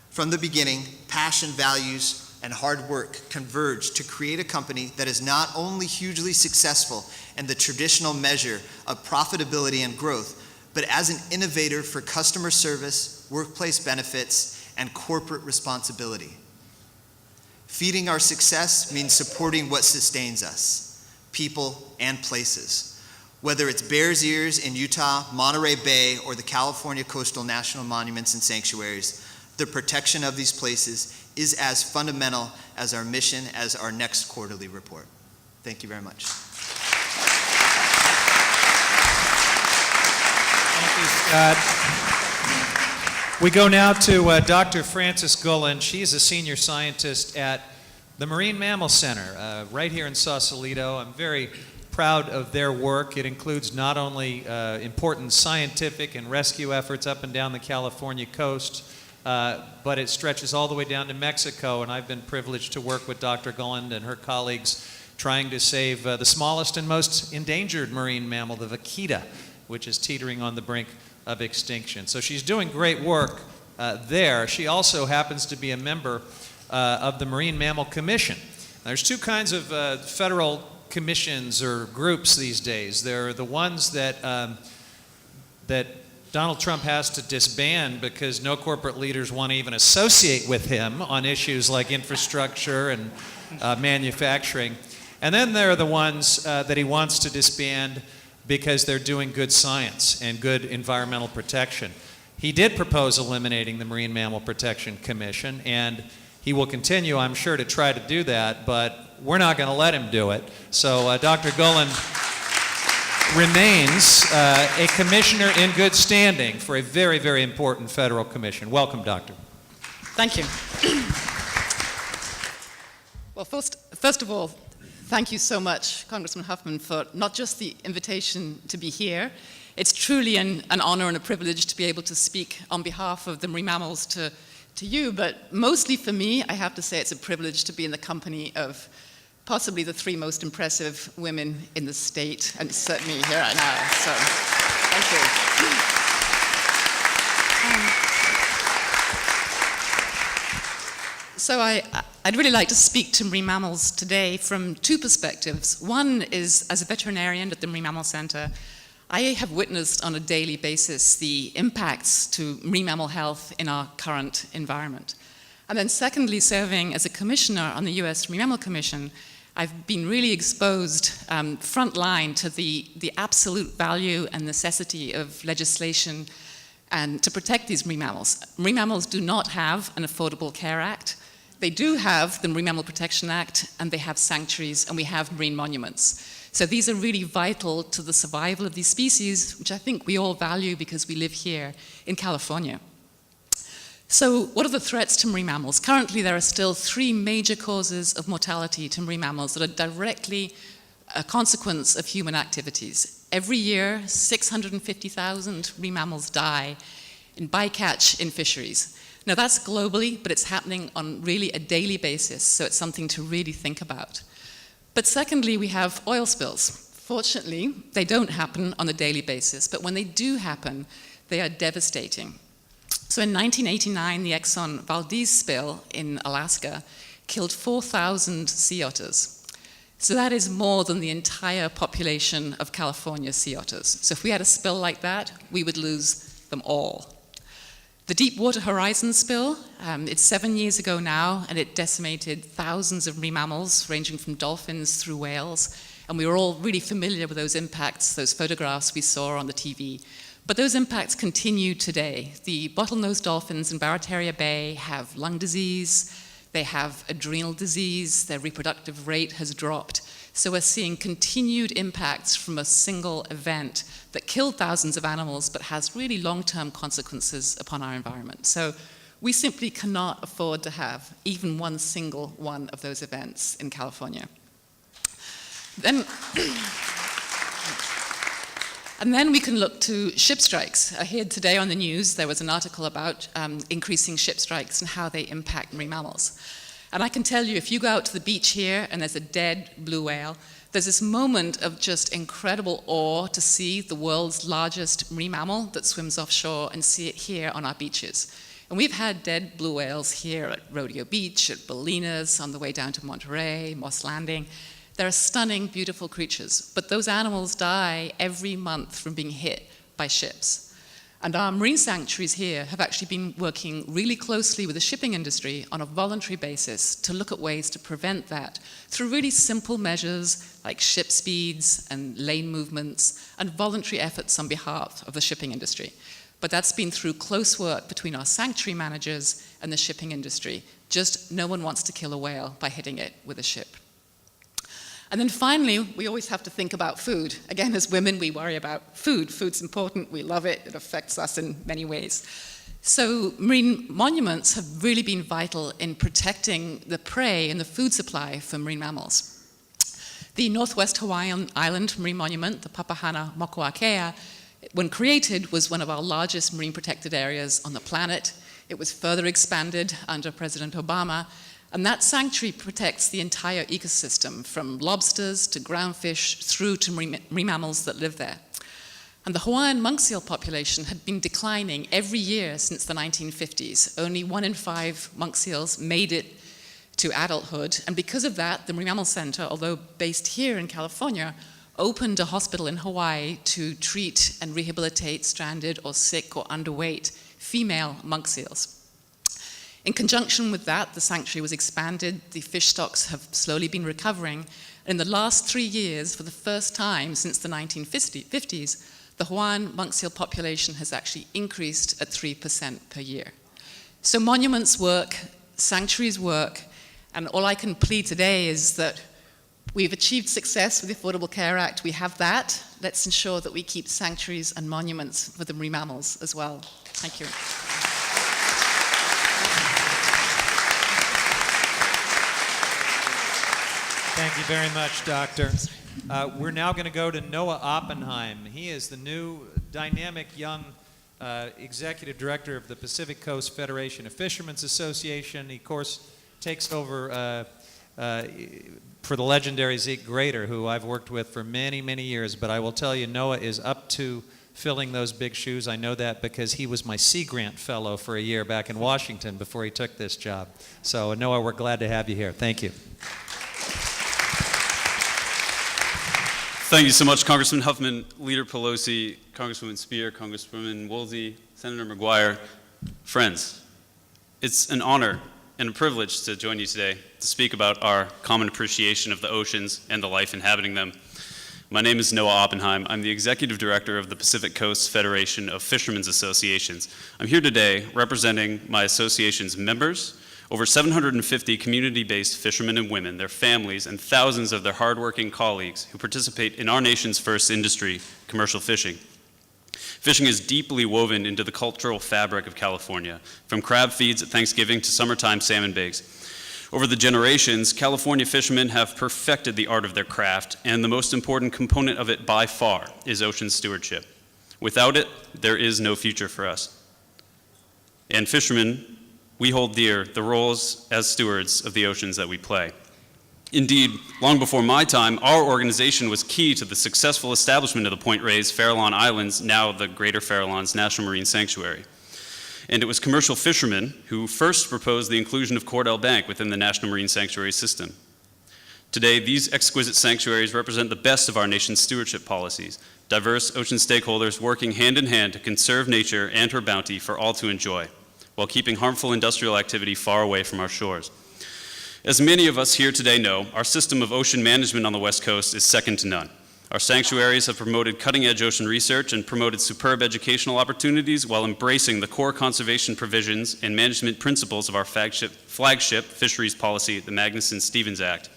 From the beginning, passion, values, and hard work converged to create a company that is not only hugely successful in the traditional measure of profitability and growth, but as an innovator for customer service, workplace benefits, and corporate responsibility. Feeding our success means supporting what sustains us, people and places. Whether it's Bears Ears in Utah, Monterey Bay, or the California Coastal National Monuments and Sanctuaries, the protection of these places is as fundamental as our mission as our next quarterly report. Thank you very much. Thank you, Scott. We go now to Dr. Frances Gulland. She is a senior scientist at the Marine Mammal Center right here in Sausalito. I'm very proud of their work. It includes not only important scientific and rescue efforts up and down the California coast, but it stretches all the way down to Mexico, and I've been privileged to work with Dr. Gulland and her colleagues trying to save the smallest and most endangered marine mammal, the vaquita, which is teetering on the brink of extinction. So she's doing great work there. She also happens to be a member of the Marine Mammal Commission. There's two kinds of federal commissions or groups these days. There are the ones that Donald Trump has to disband because no corporate leaders want to even associate with him on issues like infrastructure and manufacturing. And then there are the ones that he wants to disband because they're doing good science and good environmental protection. He did propose eliminating the Marine Mammal Protection Commission, and he will continue, I'm sure, to try to do that, but we're not going to let him do it. So Dr. Gulland remains a commissioner in good standing for a very, very important federal commission. Welcome, Doctor. Thank you. Well, first of all, thank you so much, Congressman Huffman, for not just the invitation to be here. It's truly an honor and a privilege to be able to speak on behalf of the marine mammals to you, but mostly for me, I have to say it's a privilege to be in the company of possibly the three most impressive women in the state, and certainly here right now. So, thank you. So I'd really like to speak to marine mammals today from two perspectives. One is, as a veterinarian at the Marine Mammal Center, I have witnessed on a daily basis the impacts to marine mammal health in our current environment. And then secondly, serving as a commissioner on the U.S. Marine Mammal Commission, I've been really exposed frontline to the absolute value and necessity of legislation and to protect these marine mammals. Marine mammals do not have an Affordable Care Act. They do have the Marine Mammal Protection Act, and they have sanctuaries, and we have marine monuments. So these are really vital to the survival of these species, which I think we all value because we live here in California. So what are the threats to marine mammals? Currently, there are still 3 major causes of mortality to marine mammals that are directly a consequence of human activities. Every year, 650,000 marine mammals die in bycatch in fisheries. Now that's globally, but it's happening on really a daily basis, so it's something to really think about. But secondly, we have oil spills. Fortunately, they don't happen on a daily basis, but when they do happen, they are devastating. So in 1989, the Exxon Valdez spill in Alaska killed 4,000 sea otters. So that is more than the entire population of California sea otters. So if we had a spill like that, we would lose them all. The Deepwater Horizon spill, it's 7 years ago now, and it decimated thousands of marine mammals, ranging from dolphins through whales. And we were all really familiar with those impacts, those photographs we saw on the TV. But those impacts continue today. The bottlenose dolphins in Barataria Bay have lung disease, they have adrenal disease, their reproductive rate has dropped. So we're seeing continued impacts from a single event that killed thousands of animals but has really long-term consequences upon our environment. So we simply cannot afford to have even one single one of those events in California. And then we can look to ship strikes. I heard today on the news there was an article about increasing ship strikes and how they impact marine mammals. And I can tell you, if you go out to the beach here and there's a dead blue whale, there's this moment of just incredible awe to see the world's largest marine mammal that swims offshore and see it here on our beaches. And we've had dead blue whales here at Rodeo Beach, at Bolinas, on the way down to Monterey, Moss Landing. They're stunning, beautiful creatures, but those animals die every month from being hit by ships. And our marine sanctuaries here have actually been working really closely with the shipping industry on a voluntary basis to look at ways to prevent that through really simple measures like ship speeds and lane movements and voluntary efforts on behalf of the shipping industry. But that's been through close work between our sanctuary managers and the shipping industry. Just no one wants to kill a whale by hitting it with a ship. And then finally, we always have to think about food. Again, as women, we worry about food. Food's important, we love it, it affects us in many ways. So marine monuments have really been vital in protecting the prey and the food supply for marine mammals. The Northwest Hawaiian Island Marine Monument, the Papahana Mokuakea, when created, was one of our largest marine protected areas on the planet. It was further expanded under President Obama. And that sanctuary protects the entire ecosystem, from lobsters to groundfish through to marine mammals that live there. And the Hawaiian monk seal population had been declining every year since the 1950s. Only 1 in 5 monk seals made it to adulthood. And because of that, the Marine Mammal Center, although based here in California, opened a hospital in Hawaii to treat and rehabilitate stranded or sick or underweight female monk seals. In conjunction with that, the sanctuary was expanded, the fish stocks have slowly been recovering. In the last 3 years, for the first time since the 1950s, the Hawaiian monk seal population has actually increased at 3% per year. So monuments work, sanctuaries work, and all I can plead today is that we've achieved success with the Affordable Care Act. We have that. Let's ensure that we keep sanctuaries and monuments for the marine mammals as well. Thank you. Thank you very much, Doctor. We're now going to go to Noah Oppenheim. He is the new dynamic young executive director of the Pacific Coast Federation of Fishermen's Association. He, of course, takes over for the legendary Zeke Grater, who I've worked with for many, many years. But I will tell you, Noah is up to filling those big shoes. I know that because he was my Sea Grant fellow for a year back in Washington before he took this job. So, Noah, we're glad to have you here. Thank you. Thank you so much, Congressman Huffman, Leader Pelosi, Congresswoman Speier, Congresswoman Woolsey, Senator McGuire, friends. It's an honor and a privilege to join you today to speak about our common appreciation of the oceans and the life inhabiting them. My name is Noah Oppenheim. I'm the Executive Director of the Pacific Coast Federation of Fishermen's Associations. I'm here today representing my association's members, Over 750 community-based fishermen and women, their families, and thousands of their hardworking colleagues who participate in our nation's first industry, commercial fishing. Fishing is deeply woven into the cultural fabric of California, from crab feeds at Thanksgiving to summertime salmon bakes. Over the generations, California fishermen have perfected the art of their craft, and the most important component of it by far is ocean stewardship. Without it, there is no future for us. And fishermen, we hold dear the roles as stewards of the oceans that we play. Indeed, long before my time, our organization was key to the successful establishment of the Point Reyes Farallon Islands, now the Greater Farallones National Marine Sanctuary. And it was commercial fishermen who first proposed the inclusion of Cordell Bank within the National Marine Sanctuary system. Today, these exquisite sanctuaries represent the best of our nation's stewardship policies, diverse ocean stakeholders working hand in hand to conserve nature and her bounty for all to enjoy, while keeping harmful industrial activity far away from our shores. As many of us here today know, our system of ocean management on the West Coast is second to none. Our sanctuaries have promoted cutting-edge ocean research and promoted superb educational opportunities while embracing the core conservation provisions and management principles of our flagship fisheries policy, the Magnuson-Stevens Act.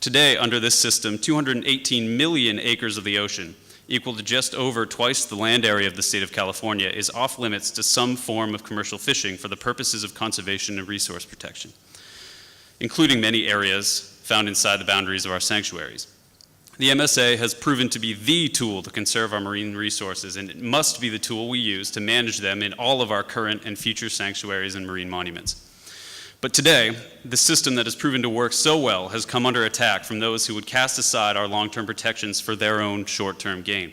Today, under this system, 218 million acres of the ocean, equal to just over twice the land area of the state of California, is off limits to some form of commercial fishing for the purposes of conservation and resource protection, including many areas found inside the boundaries of our sanctuaries. The MSA has proven to be the tool to conserve our marine resources, and it must be the tool we use to manage them in all of our current and future sanctuaries and marine monuments. But today, the system that has proven to work so well has come under attack from those who would cast aside our long-term protections for their own short-term gain.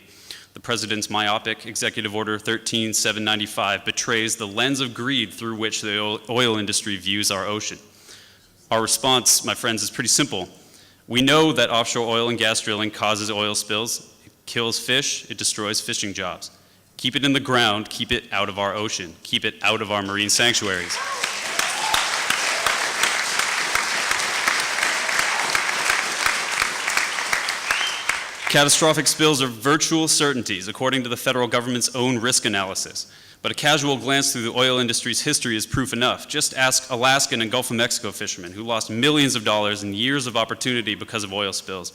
The President's myopic Executive Order 13795 betrays the lens of greed through which the oil industry views our ocean. Our response, my friends, is pretty simple. We know that offshore oil and gas drilling causes oil spills, it kills fish, it destroys fishing jobs. Keep it in the ground, keep it out of our ocean, keep it out of our marine sanctuaries. Catastrophic spills are virtual certainties, according to the federal government's own risk analysis. But a casual glance through the oil industry's history is proof enough. Just ask Alaskan and Gulf of Mexico fishermen who lost millions of dollars and years of opportunity because of oil spills.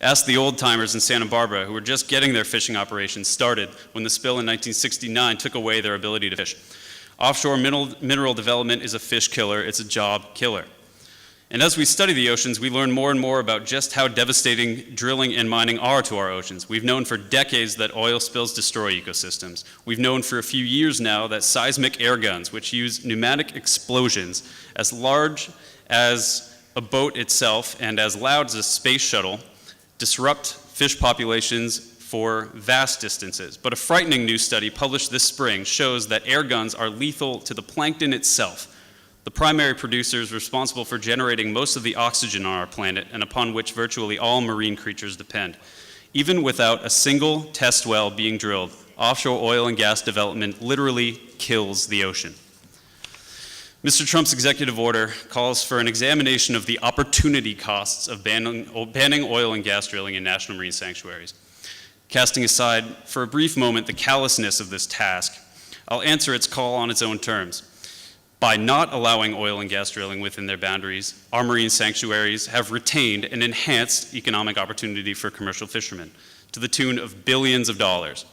Ask the old-timers in Santa Barbara who were just getting their fishing operations started when the spill in 1969 took away their ability to fish. Offshore mineral development is a fish killer, it's a job killer. And as we study the oceans, we learn more and more about just how devastating drilling and mining are to our oceans. We've known for decades that oil spills destroy ecosystems. We've known for a few years now that seismic air guns, which use pneumatic explosions as large as a boat itself and as loud as a space shuttle, disrupt fish populations for vast distances. But a frightening new study published this spring shows that air guns are lethal to the plankton itself, the primary producers responsible for generating most of the oxygen on our planet and upon which virtually all marine creatures depend. Even without a single test well being drilled, offshore oil and gas development literally kills the ocean. Mr. Trump's executive order calls for an examination of the opportunity costs of banning oil and gas drilling in national marine sanctuaries. Casting aside for a brief moment the callousness of this task, I'll answer its call on its own terms. By not allowing oil and gas drilling within their boundaries, our marine sanctuaries have retained and enhanced economic opportunity for commercial fishermen to the tune of billions of dollars.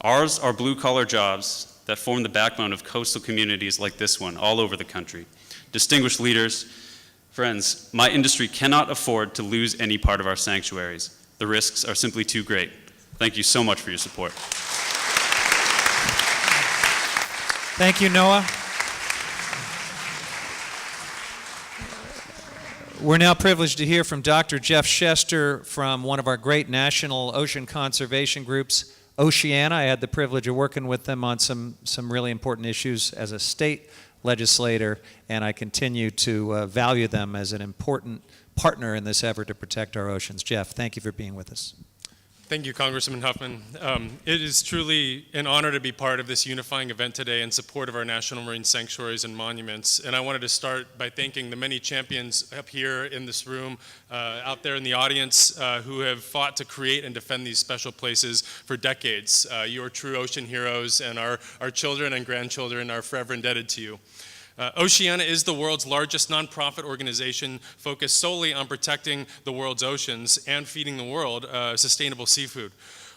Ours are blue-collar jobs that form the backbone of coastal communities like this one all over the country. Distinguished leaders, friends, my industry cannot afford to lose any part of our sanctuaries. The risks are simply too great. Thank you so much for your support. Thank you, Noah. We're now privileged to hear from Dr. Jeff Shester from one of our great national ocean conservation groups, Oceana. I had the privilege of working with them on some really important issues as a state legislator, and I continue to value them as an important partner in this effort to protect our oceans. Jeff, thank you for being with us. Thank you, Congressman Huffman. It is truly an honor to be part of this unifying event today in support of our national marine sanctuaries and monuments. And I wanted to start by thanking the many champions up here in this room, out there in the audience, who have fought to create and defend these special places for decades. You are true ocean heroes, and our children and grandchildren are forever indebted to you. Oceana is the world's largest nonprofit organization focused solely on protecting the world's oceans and feeding the world sustainable seafood.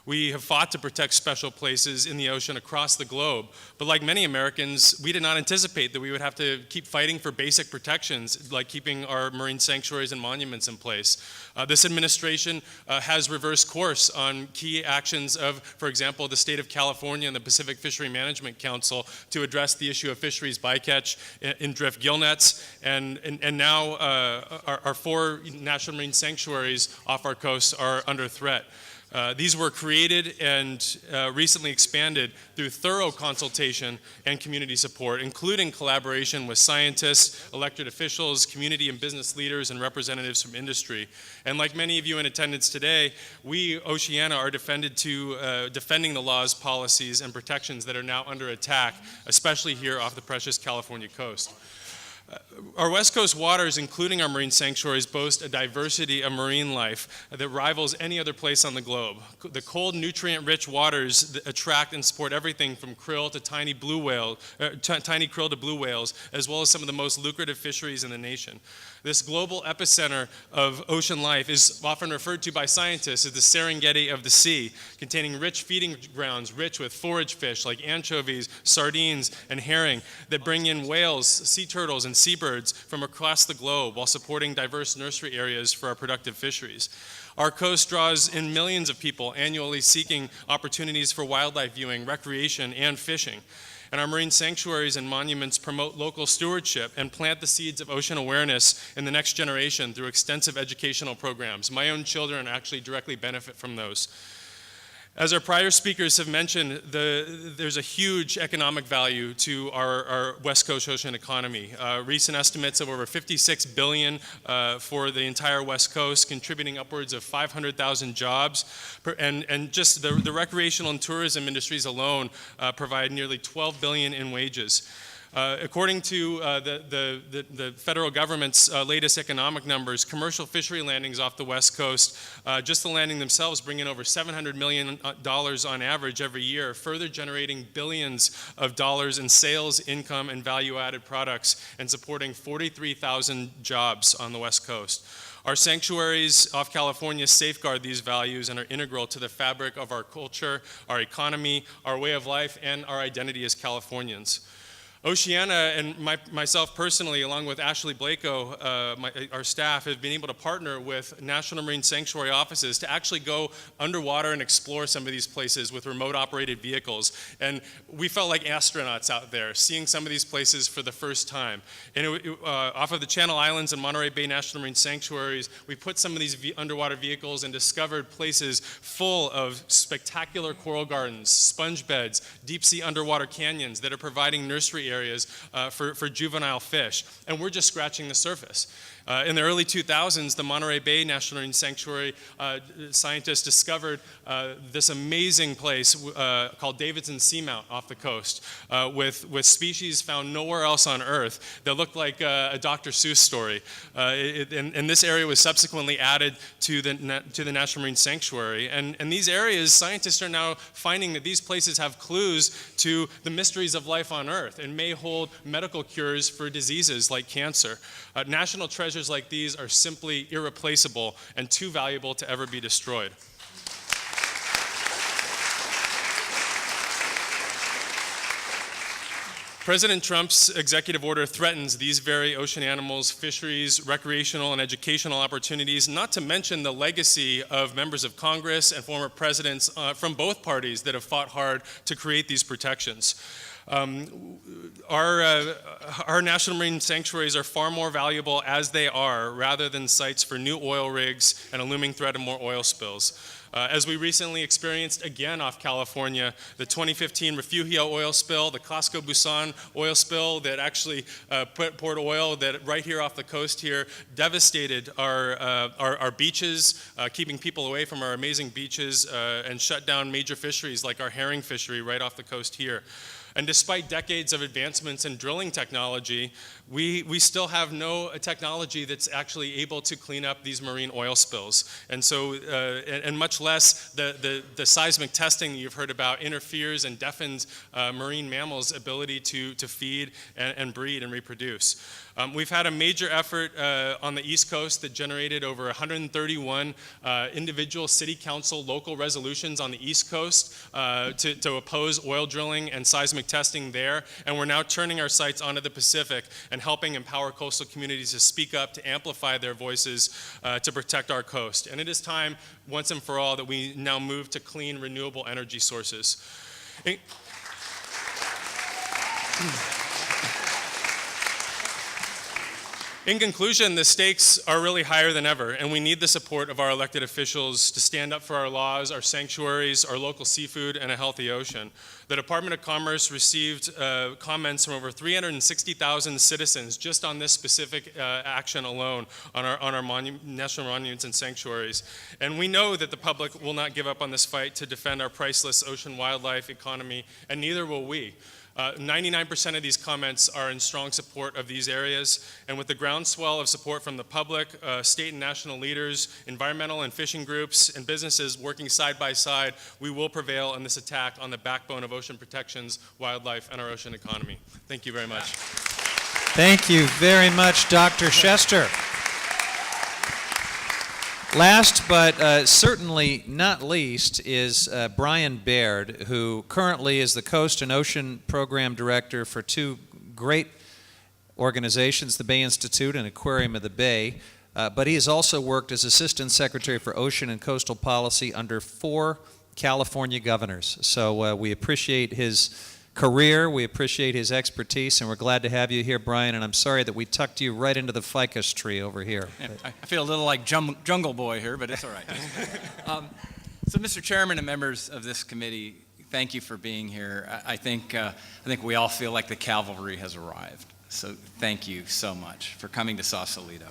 We have fought to protect special places in the ocean across the globe, but like many Americans, we did not anticipate that we would have to keep fighting for basic protections, like keeping our marine sanctuaries and monuments in place. This administration has reversed course on key actions of, for example, the state of California and the Pacific Fishery Management Council to address the issue of fisheries bycatch in drift gill nets, and now our 4 national marine sanctuaries off our coast are under threat. These were created and recently expanded through thorough consultation and community support, including collaboration with scientists, elected officials, community and business leaders, and representatives from industry. And like many of you in attendance today, we, Oceana, are defending the laws, policies, and protections that are now under attack, especially here off the precious California coast. Our West Coast waters, including our marine sanctuaries, boast a diversity of marine life that rivals any other place on the globe. The cold, nutrient-rich waters that attract and support everything from krill to tiny krill to blue whales, as well as some of the most lucrative fisheries in the nation. This global epicenter of ocean life is often referred to by scientists as the Serengeti of the sea, containing rich feeding grounds rich with forage fish like anchovies, sardines, and herring that bring in whales, sea turtles, and seabirds from across the globe while supporting diverse nursery areas for our productive fisheries. Our coast draws in millions of people annually seeking opportunities for wildlife viewing, recreation, and fishing. And our marine sanctuaries and monuments promote local stewardship and plant the seeds of ocean awareness in the next generation through extensive educational programs. My own children actually directly benefit from those. As our prior speakers have mentioned, there's a huge economic value to our West Coast ocean economy. Recent estimates of over $56 billion for the entire West Coast, contributing upwards of 500,000 jobs. And just the recreational and tourism industries alone provide nearly $12 billion in wages. According to the federal government's latest economic numbers, commercial fishery landings off the West Coast, just the landing themselves bring in over $700 million on average every year, further generating billions of dollars in sales, income, and value-added products, and supporting 43,000 jobs on the West Coast. Our sanctuaries off California safeguard these values and are integral to the fabric of our culture, our economy, our way of life, and our identity as Californians. Oceana and myself personally, along with Ashley Blako, our staff, have been able to partner with National Marine Sanctuary offices to actually go underwater and explore some of these places with remote operated vehicles. And we felt like astronauts out there, seeing some of these places for the first time. And off of the Channel Islands and Monterey Bay National Marine Sanctuaries, we put some of these underwater vehicles and discovered places full of spectacular coral gardens, sponge beds, deep sea underwater canyons that are providing nursery areas for juvenile fish, and we're just scratching the surface. In the early 2000s, the Monterey Bay National Marine Sanctuary scientists discovered this amazing place called Davidson Seamount off the coast with species found nowhere else on Earth that looked like a Dr. Seuss story. And this area was subsequently added to the National Marine Sanctuary. And these areas, scientists are now finding that these places have clues to the mysteries of life on Earth and may hold medical cures for diseases like cancer. National treasures like these are simply irreplaceable and too valuable to ever be destroyed. President Trump's executive order threatens these very ocean animals, fisheries, recreational and educational opportunities, not to mention the legacy of members of Congress and former presidents from both parties that have fought hard to create these protections. Our national marine sanctuaries are far more valuable as they are, rather than sites for new oil rigs and a looming threat of more oil spills. As we recently experienced again off California, the 2015 Refugio oil spill, the Costco Busan oil spill that actually poured oil that right here off the coast here devastated our beaches, keeping people away from our amazing beaches and shut down major fisheries like our herring fishery right off the coast here. And despite decades of advancements in drilling technology, we still have no technology that's actually able to clean up these marine oil spills. And so, and much less the seismic testing that you've heard about interferes and deafens marine mammals' ability to feed and breed and reproduce. We've had a major effort on the East Coast that generated over 131 individual city council local resolutions on the East Coast to oppose oil drilling and seismic testing there. And we're now turning our sights onto the Pacific and helping empower coastal communities to speak up, to amplify their voices, to protect our coast. And it is time, once and for all, that we now move to clean, renewable energy sources. In conclusion, the stakes are really higher than ever, and we need the support of our elected officials to stand up for our laws, our sanctuaries, our local seafood, and a healthy ocean. The Department of Commerce received comments from over 360,000 citizens just on this specific action alone on our national monuments and sanctuaries. And we know that the public will not give up on this fight to defend our priceless ocean wildlife economy, and neither will we. 99% of these comments are in strong support of these areas, and with the groundswell of support from the public, state and national leaders, environmental and fishing groups, and businesses working side by side, we will prevail in this attack on the backbone of ocean protections, wildlife, and our ocean economy. Thank you very much. Thank you very much, Dr. Chester. Last but certainly not least is Brian Baird, who currently is the Coast and Ocean Program Director for two great organizations, the Bay Institute and Aquarium of the Bay, but he has also worked as Assistant Secretary for Ocean and Coastal Policy under 4 California governors. So we appreciate his career, we appreciate his expertise, and we're glad to have you here, Brian, and I'm sorry that we tucked you right into the ficus tree over here. Yeah, I feel a little like Jungle Boy here, but it's all right. So, Mr. Chairman and members of this committee, thank you for being here. I think we all feel like the cavalry has arrived. So thank you so much for coming to Sausalito.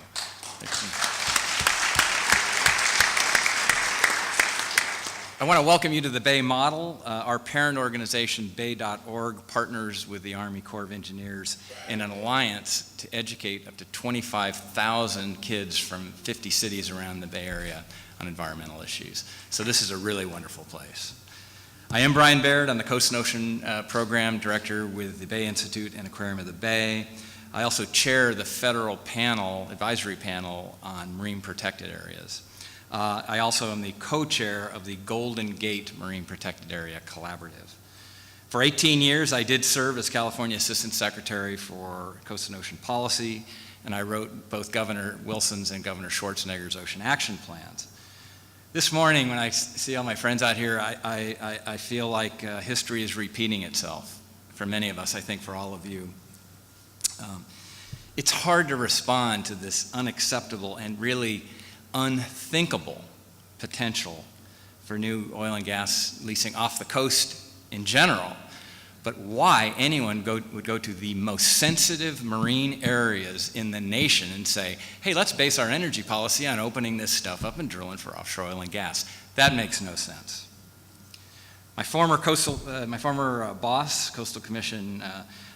I want to welcome you to the Bay Model. Our parent organization, Bay.org, partners with the Army Corps of Engineers in an alliance to educate up to 25,000 kids from 50 cities around the Bay Area on environmental issues. So this is a really wonderful place. I am Brian Baird. I'm the Coast and Ocean Program Director with the Bay Institute and Aquarium of the Bay. I also chair the federal advisory panel on marine protected areas. I also am the co-chair of the Golden Gate Marine Protected Area Collaborative. For 18 years, I did serve as California Assistant Secretary for Coast and Ocean Policy, and I wrote both Governor Wilson's and Governor Schwarzenegger's ocean action plans. This morning, when I see all my friends out here, I feel like history is repeating itself for many of us, I think for all of you. It's hard to respond to this unacceptable and really unthinkable potential for new oil and gas leasing off the coast in general, but why anyone would go to the most sensitive marine areas in the nation and say, hey, let's base our energy policy on opening this stuff up and drilling for offshore oil and gas. That makes no sense. My former boss, Coastal Commission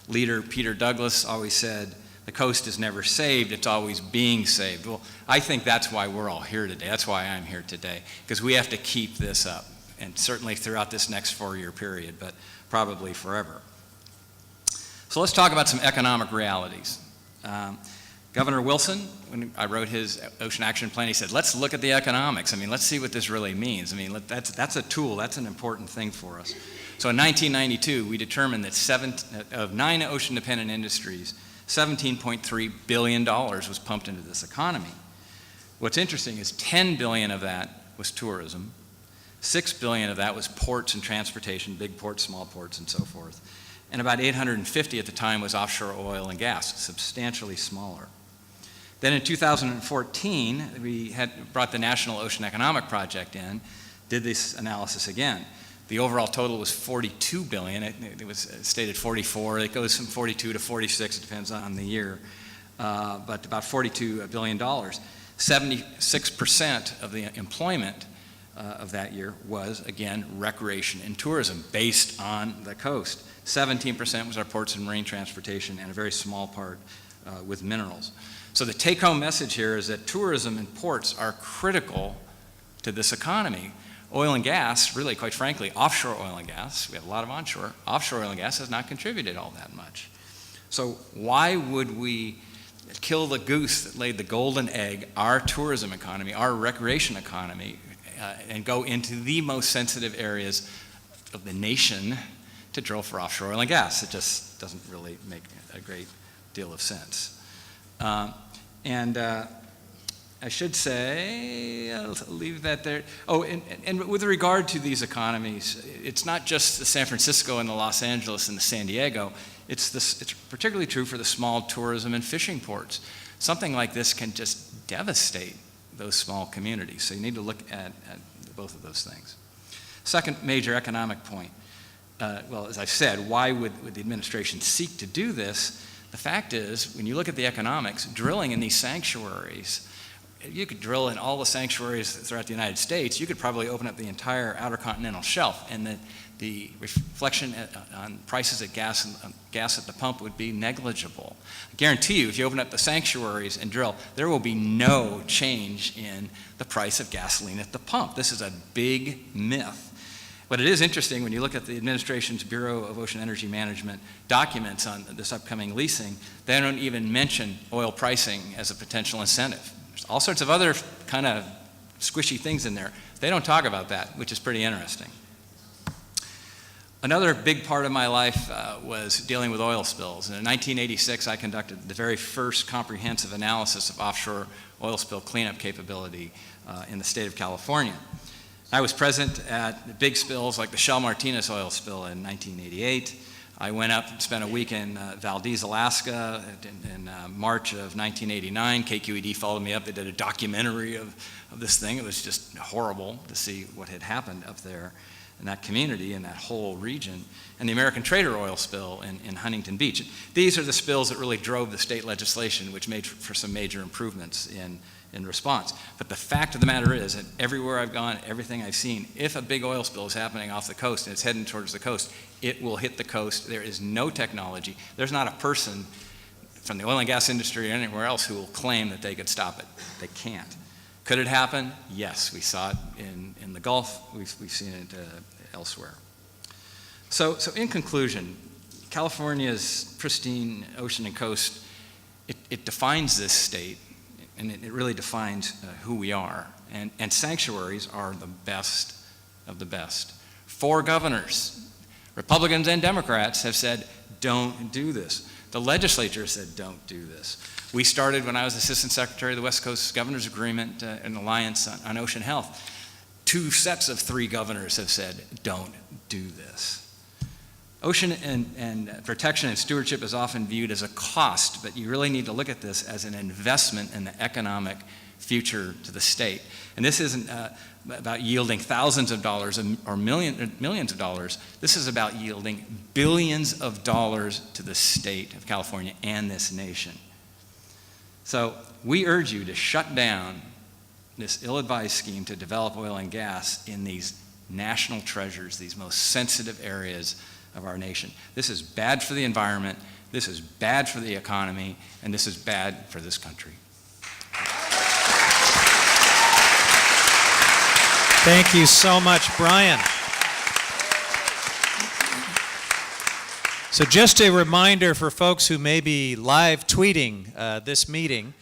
leader Peter Douglas, always said, the coast is never saved, it's always being saved. Well, I think that's why we're all here today. That's why I'm here today, because we have to keep this up, and certainly throughout this next 4-year period, but probably forever. So let's talk about some economic realities. Governor Wilson, when I wrote his Ocean Action Plan, he said, let's look at the economics. I mean, let's see what this really means. I mean, that's a tool, that's an important thing for us. So in 1992, we determined that of 9 ocean-dependent industries, $17.3 billion was pumped into this economy. What's interesting is $10 billion of that was tourism, $6 billion of that was ports and transportation, big ports, small ports, and so forth, and about 850 at the time was offshore oil and gas, substantially smaller. Then in 2014, we had brought the National Ocean Economic Project in, did this analysis again. The overall total was $42 billion. It was stated 44. It goes from 42 to 46. It depends on the year, but about $42 billion. 76% of the employment of that year was, again, recreation and tourism based on the coast. 17% was our ports and marine transportation, and a very small part with minerals. So the take-home message here is that tourism and ports are critical to this economy. Oil and gas, really, quite frankly, offshore oil and gas, we have a lot of onshore, offshore oil and gas has not contributed all that much. So why would we kill the goose that laid the golden egg, our tourism economy, our recreation economy, and go into the most sensitive areas of the nation to drill for offshore oil and gas? It just doesn't really make a great deal of sense. I should say, I'll leave that there. Oh, and with regard to these economies, it's not just the San Francisco and the Los Angeles and the San Diego. It's particularly true for the small tourism and fishing ports. Something like this can just devastate those small communities. So you need to look at both of those things. Second major economic point. Well, as I said, why would the administration seek to do this? The fact is, when you look at the economics, drilling in these sanctuaries, you could drill in all the sanctuaries throughout the United States. You could probably open up the entire outer continental shelf, and the reflection on prices of gas at the pump would be negligible. I guarantee you, if you open up the sanctuaries and drill, there will be no change in the price of gasoline at the pump. This is a big myth. But it is interesting when you look at the administration's Bureau of Ocean Energy Management documents on this upcoming leasing, they don't even mention oil pricing as a potential incentive. There's all sorts of other kind of squishy things in there. They don't talk about that, which is pretty interesting. Another big part of my life was dealing with oil spills. And in 1986, I conducted the very first comprehensive analysis of offshore oil spill cleanup capability in the state of California. I was present at big spills like the Shell Martinez oil spill in 1988. I went up and spent a week in Valdez, Alaska in March of 1989. KQED followed me up. They did a documentary of this thing. It was just horrible to see what had happened up there in that community, in that whole region. And the American Trader oil spill in Huntington Beach. These are the spills that really drove the state legislation, which made for some major improvements in response. But the fact of the matter is that everywhere I've gone, everything I've seen, if a big oil spill is happening off the coast and it's heading towards the coast, it will hit the coast. There is no technology. There's not a person from the oil and gas industry or anywhere else who will claim that they could stop it. They can't. Could it happen? Yes, we saw it in the Gulf. We've seen it elsewhere. So in conclusion, California's pristine ocean and coast, it defines this state. And it really defines who we are. And sanctuaries are the best of the best. 4 governors, Republicans and Democrats, have said, don't do this. The legislature said, don't do this. We started when I was Assistant Secretary of the West Coast Governors Agreement, an alliance on ocean health. 2 sets of 3 governors have said, don't do this. Ocean and protection and stewardship is often viewed as a cost, but you really need to look at this as an investment in the economic future to the state. And this isn't about yielding thousands of dollars or millions of dollars. This is about yielding billions of dollars to the state of California and this nation. So we urge you to shut down this ill-advised scheme to develop oil and gas in these national treasures, these most sensitive areas of our nation. This is bad for the environment, this is bad for the economy, and this is bad for this country. Thank you so much, Brian. So just a reminder for folks who may be live tweeting this meeting,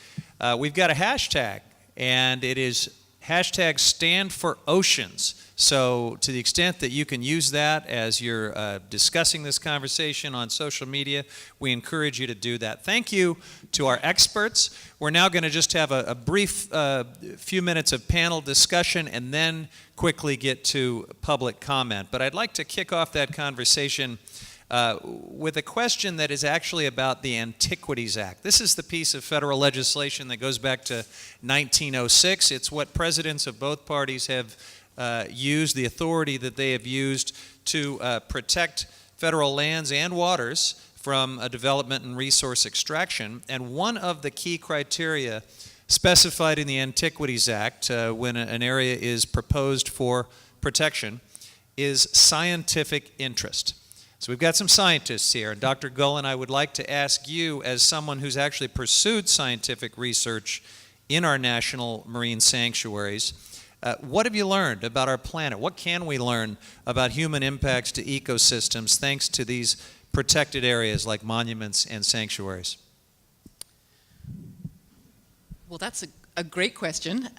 we've got a hashtag, and it is hashtag Stand for Oceans. So to the extent that you can use that as you're discussing this conversation on social media, we encourage you to do that. Thank you to our experts. We're now going to just have a brief few minutes of panel discussion and then quickly get to public comment. But I'd like to kick off that conversation with a question that is actually about the Antiquities Act. This is the piece of federal legislation that goes back to 1906. It's what presidents of both parties have used, the authority that they have used to protect federal lands and waters from development and resource extraction. And one of the key criteria specified in the Antiquities Act when an area is proposed for protection is scientific interest. So we've got some scientists here. And Dr. Gulland, I would like to ask you, as someone who's actually pursued scientific research in our national marine sanctuaries, what have you learned about our planet? What can we learn about human impacts to ecosystems thanks to these protected areas like monuments and sanctuaries? Well, that's a great question.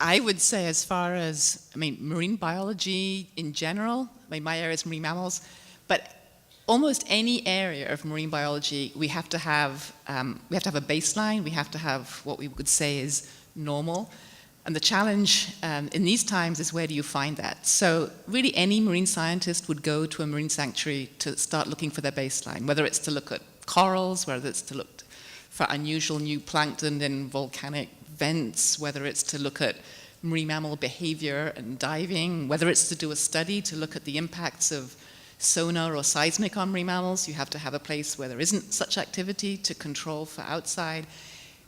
I would say as far as, marine biology in general, my area is marine mammals, but almost any area of marine biology, we have to have a baseline, we have to have what we would say is normal. And the challenge in these times is, where do you find that? So really any marine scientist would go to a marine sanctuary to start looking for their baseline, whether it's to look at corals, whether it's to look for unusual new plankton in volcanic vents, whether it's to look at marine mammal behavior and diving, whether it's to do a study to look at the impacts of sonar or seismic on marine mammals. You have to have a place where there isn't such activity to control for outside.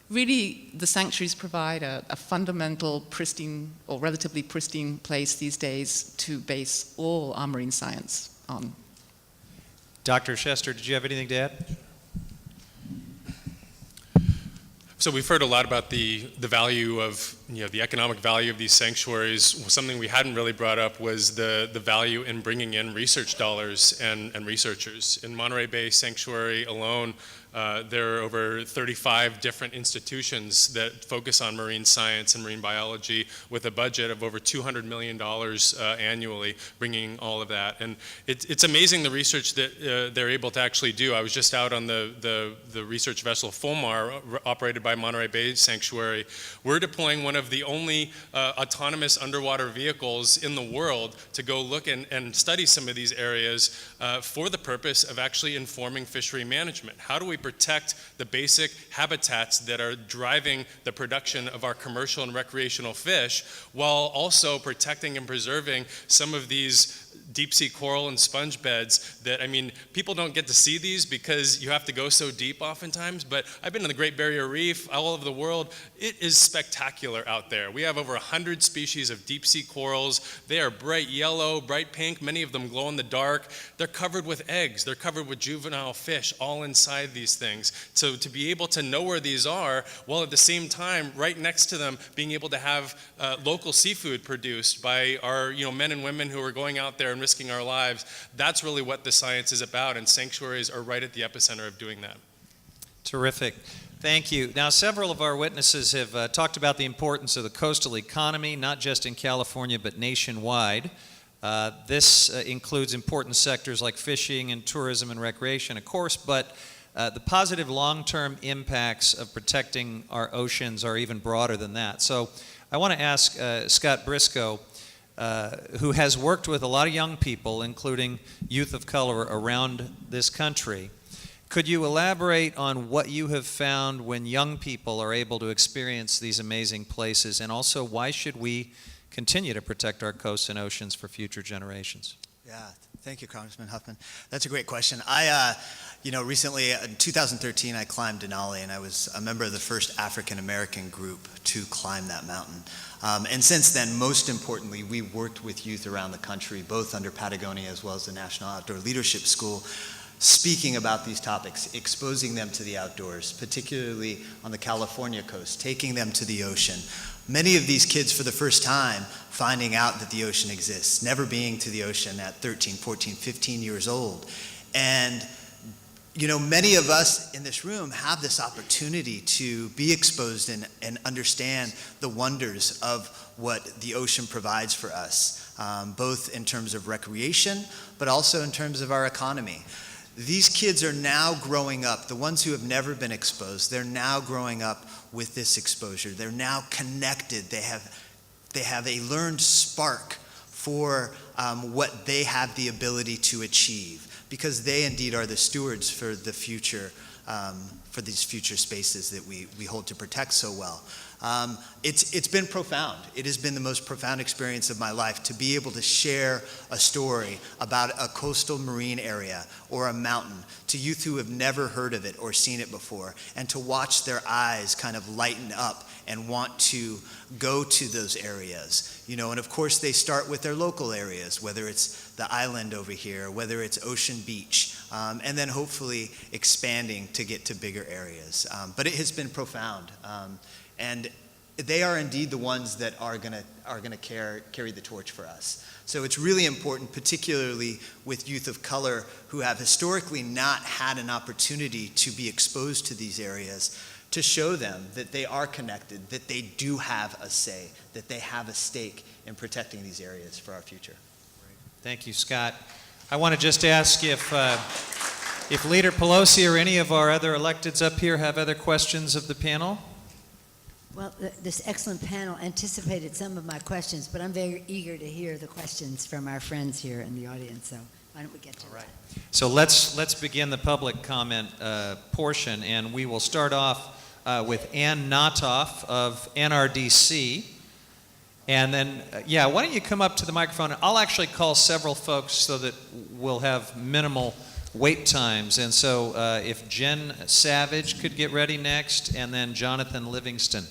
Really, the sanctuaries provide a fundamental, pristine, or relatively pristine place these days to base all our marine science on. Dr. Chester, did you have anything to add? So we've heard a lot about the value of, the economic value of these sanctuaries. Something we hadn't really brought up was the value in bringing in research dollars and researchers. In Monterey Bay Sanctuary alone, there are over 35 different institutions that focus on marine science and marine biology, with a budget of over $200 million annually, bringing all of that. And it's amazing the research that they're able to actually do. I was just out on the research vessel Fulmar, operated by Monterey Bay Sanctuary. We're deploying one of the only autonomous underwater vehicles in the world to go look and study some of these areas for the purpose of actually informing fishery management. How do we protect the basic habitats that are driving the production of our commercial and recreational fish, while also protecting and preserving some of these deep sea coral and sponge beds that, people don't get to see these because you have to go so deep oftentimes, but I've been in the Great Barrier Reef, all over the world. It is spectacular out there. We have over 100 species of deep sea corals. They are bright yellow, bright pink, many of them glow in the dark. They're covered with eggs. They're covered with juvenile fish all inside these things. So to be able to know where these are, while at the same time, right next to them, being able to have local seafood produced by our men and women who are going out there and risking our lives, that's really what the science is about, and sanctuaries are right at the epicenter of doing that. Terrific. Thank you. Now, several of our witnesses have talked about the importance of the coastal economy, not just in California, but nationwide. This includes important sectors like fishing and tourism and recreation, of course, but the positive long-term impacts of protecting our oceans are even broader than that. So I want to ask Scott Briscoe, who has worked with a lot of young people, including youth of color around this country. Could you elaborate on what you have found when young people are able to experience these amazing places, and also why should we continue to protect our coasts and oceans for future generations? Yeah, thank you, Congressman Huffman. That's a great question. Recently in 2013, I climbed Denali, and I was a member of the first African-American group to climb that mountain. And since then, most importantly, we worked with youth around the country, both under Patagonia as well as the National Outdoor Leadership School, speaking about these topics, exposing them to the outdoors, particularly on the California coast, taking them to the ocean. Many of these kids, for the first time, finding out that the ocean exists, never being to the ocean at 13, 14, 15 years old. And many of us in this room have this opportunity to be exposed and understand the wonders of what the ocean provides for us, both in terms of recreation, but also in terms of our economy. These kids are now growing up, the ones who have never been exposed, they're now growing up with this exposure. They're now connected. They have a learned spark for what they have the ability to achieve, because they indeed are the stewards for the future, for these future spaces that we hold to protect so well. It's been profound. It has been the most profound experience of my life to be able to share a story about a coastal marine area or a mountain to youth who have never heard of it or seen it before, and to watch their eyes kind of lighten up and want to go to those areas. You know, and of course they start with their local areas, whether it's the island over here, whether it's Ocean Beach, and then hopefully expanding to get to bigger areas. But it has been profound. And they are indeed the ones that are going to carry the torch for us. So it's really important, particularly with youth of color who have historically not had an opportunity to be exposed to these areas, to show them that they are connected, that they do have a say, that they have a stake in protecting these areas for our future. Thank you, Scott. I want to just ask if Leader Pelosi or any of our other electeds up here have other questions of the panel. Well, this excellent panel anticipated some of my questions, but I'm very eager to hear the questions from our friends here in the audience, so why don't we get to that? So let's begin the public comment portion, and we will start off with Ann Notoff of NRDC. And then, why don't you come up to the microphone? I'll actually call several folks so that we'll have minimal wait times. And so if Jen Savage could get ready next, and then Jonathan Livingston.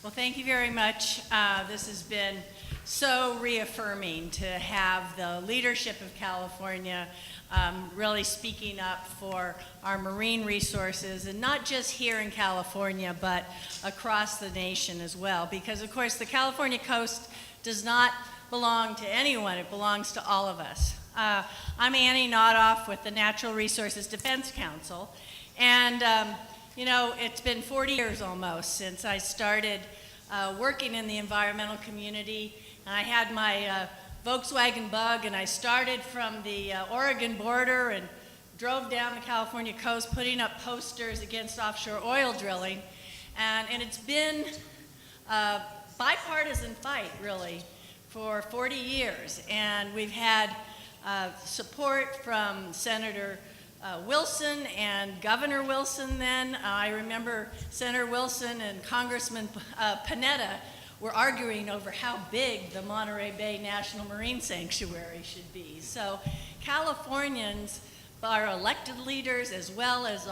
Well, thank you very much. This has been so reaffirming to have the leadership of California really speaking up for our marine resources, and not just here in California, but across the nation as well. Because, of course, the California coast does not belong to anyone. It belongs to all of us. I'm Annie Notoff with the Natural Resources Defense Council, and you know, it's been 40 years almost since I started working in the environmental community. And I had my Volkswagen Bug, and I started from the Oregon border and drove down the California coast putting up posters against offshore oil drilling. And it's been a bipartisan fight, really, for 40 years. And we've had support from Senator Wilson and Governor Wilson then. I remember Senator Wilson and Congressman Panetta were arguing over how big the Monterey Bay National Marine Sanctuary should be. So Californians, our elected leaders, as well as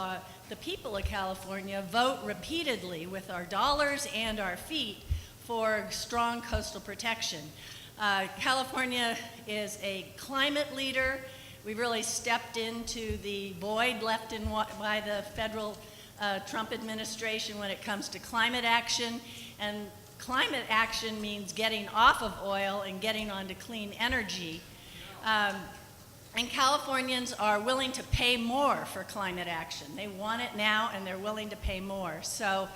the people of California, vote repeatedly with our dollars and our feet for strong coastal protection. California is a climate leader. We really stepped into the void left by the federal Trump administration when it comes to climate action. And climate action means getting off of oil and getting onto clean energy. And Californians are willing to pay more for climate action. They want it now, and they're willing to pay more. So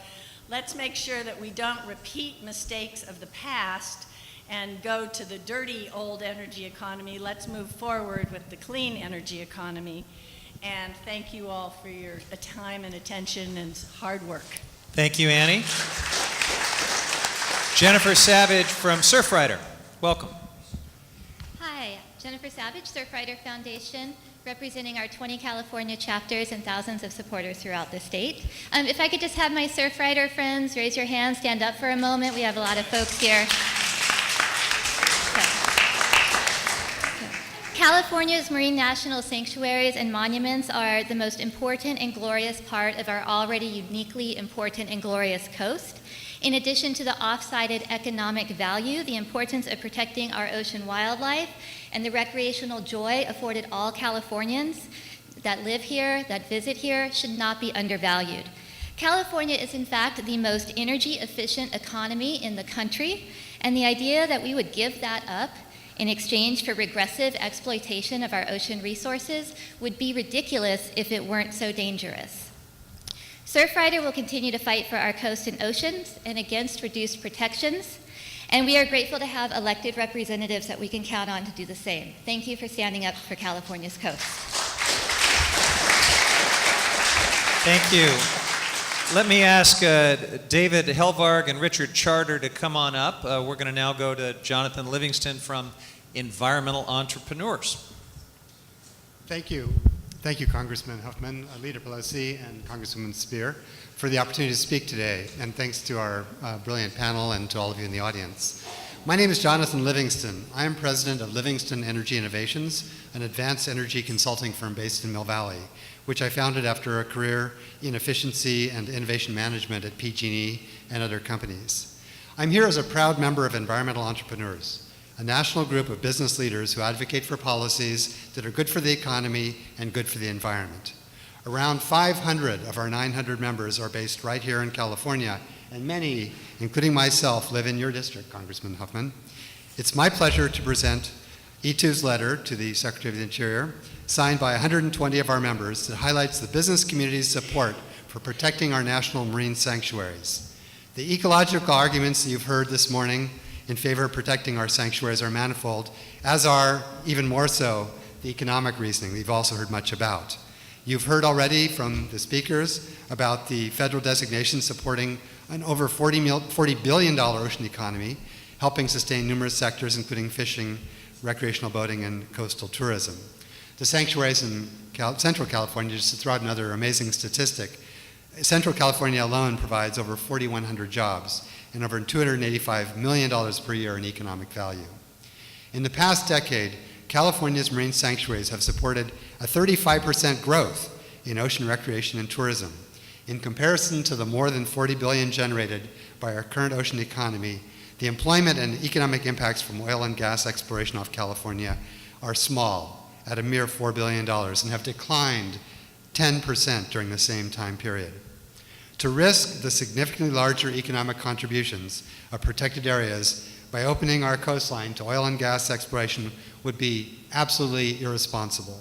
let's make sure that we don't repeat mistakes of the past and go to the dirty old energy economy. Let's move forward with the clean energy economy. And thank you all for your time and attention and hard work. Thank you, Annie. Jennifer Savage from Surfrider. Welcome. Hi, Jennifer Savage, Surfrider Foundation, representing our 20 California chapters and thousands of supporters throughout the state. If I could just have my Surfrider friends raise your hands, stand up for a moment. We have a lot of folks here. California's marine national sanctuaries and monuments are the most important and glorious part of our already uniquely important and glorious coast. In addition to the off-sided economic value, the importance of protecting our ocean wildlife and the recreational joy afforded all Californians that live here, that visit here, should not be undervalued. California is in fact the most energy-efficient economy in the country, and the idea that we would give that up in exchange for regressive exploitation of our ocean resources would be ridiculous if it weren't so dangerous. Surfrider will continue to fight for our coast and oceans and against reduced protections, and we are grateful to have elected representatives that we can count on to do the same. Thank you for standing up for California's coast. Thank you. Let me ask David Helvarg and Richard Charter to come on up. We're going to now go to Jonathan Livingston from Environmental Entrepreneurs. Thank you. Thank you, Congressman Huffman, Leader Pelosi, and Congresswoman Speier for the opportunity to speak today, and thanks to our brilliant panel and to all of you in the audience. My name is Jonathan Livingston. I am president of Livingston Energy Innovations, an advanced energy consulting firm based in Mill Valley, which I founded after a career in efficiency and innovation management at PG&E and other companies. I'm here as a proud member of Environmental Entrepreneurs, a national group of business leaders who advocate for policies that are good for the economy and good for the environment. Around 500 of our 900 members are based right here in California, and many, including myself, live in your district, Congressman Huffman. It's my pleasure to present E2's letter to the Secretary of the Interior, signed by 120 of our members, that highlights the business community's support for protecting our national marine sanctuaries. The ecological arguments that you've heard this morning in favor of protecting our sanctuaries are manifold, as are, even more so, the economic reasoning we've also heard much about. You've heard already from the speakers about the federal designation supporting an over $40 billion ocean economy, helping sustain numerous sectors, including fishing, recreational boating, and coastal tourism. The sanctuaries in Central California, just to throw out another amazing statistic, Central California alone provides over 4,100 jobs and over $285 million per year in economic value. In the past decade, California's marine sanctuaries have supported a 35% growth in ocean recreation and tourism. In comparison to the more than $40 billion generated by our current ocean economy, the employment and economic impacts from oil and gas exploration off California are small, at a mere $4 billion, and have declined 10% during the same time period. To risk the significantly larger economic contributions of protected areas by opening our coastline to oil and gas exploration would be absolutely irresponsible.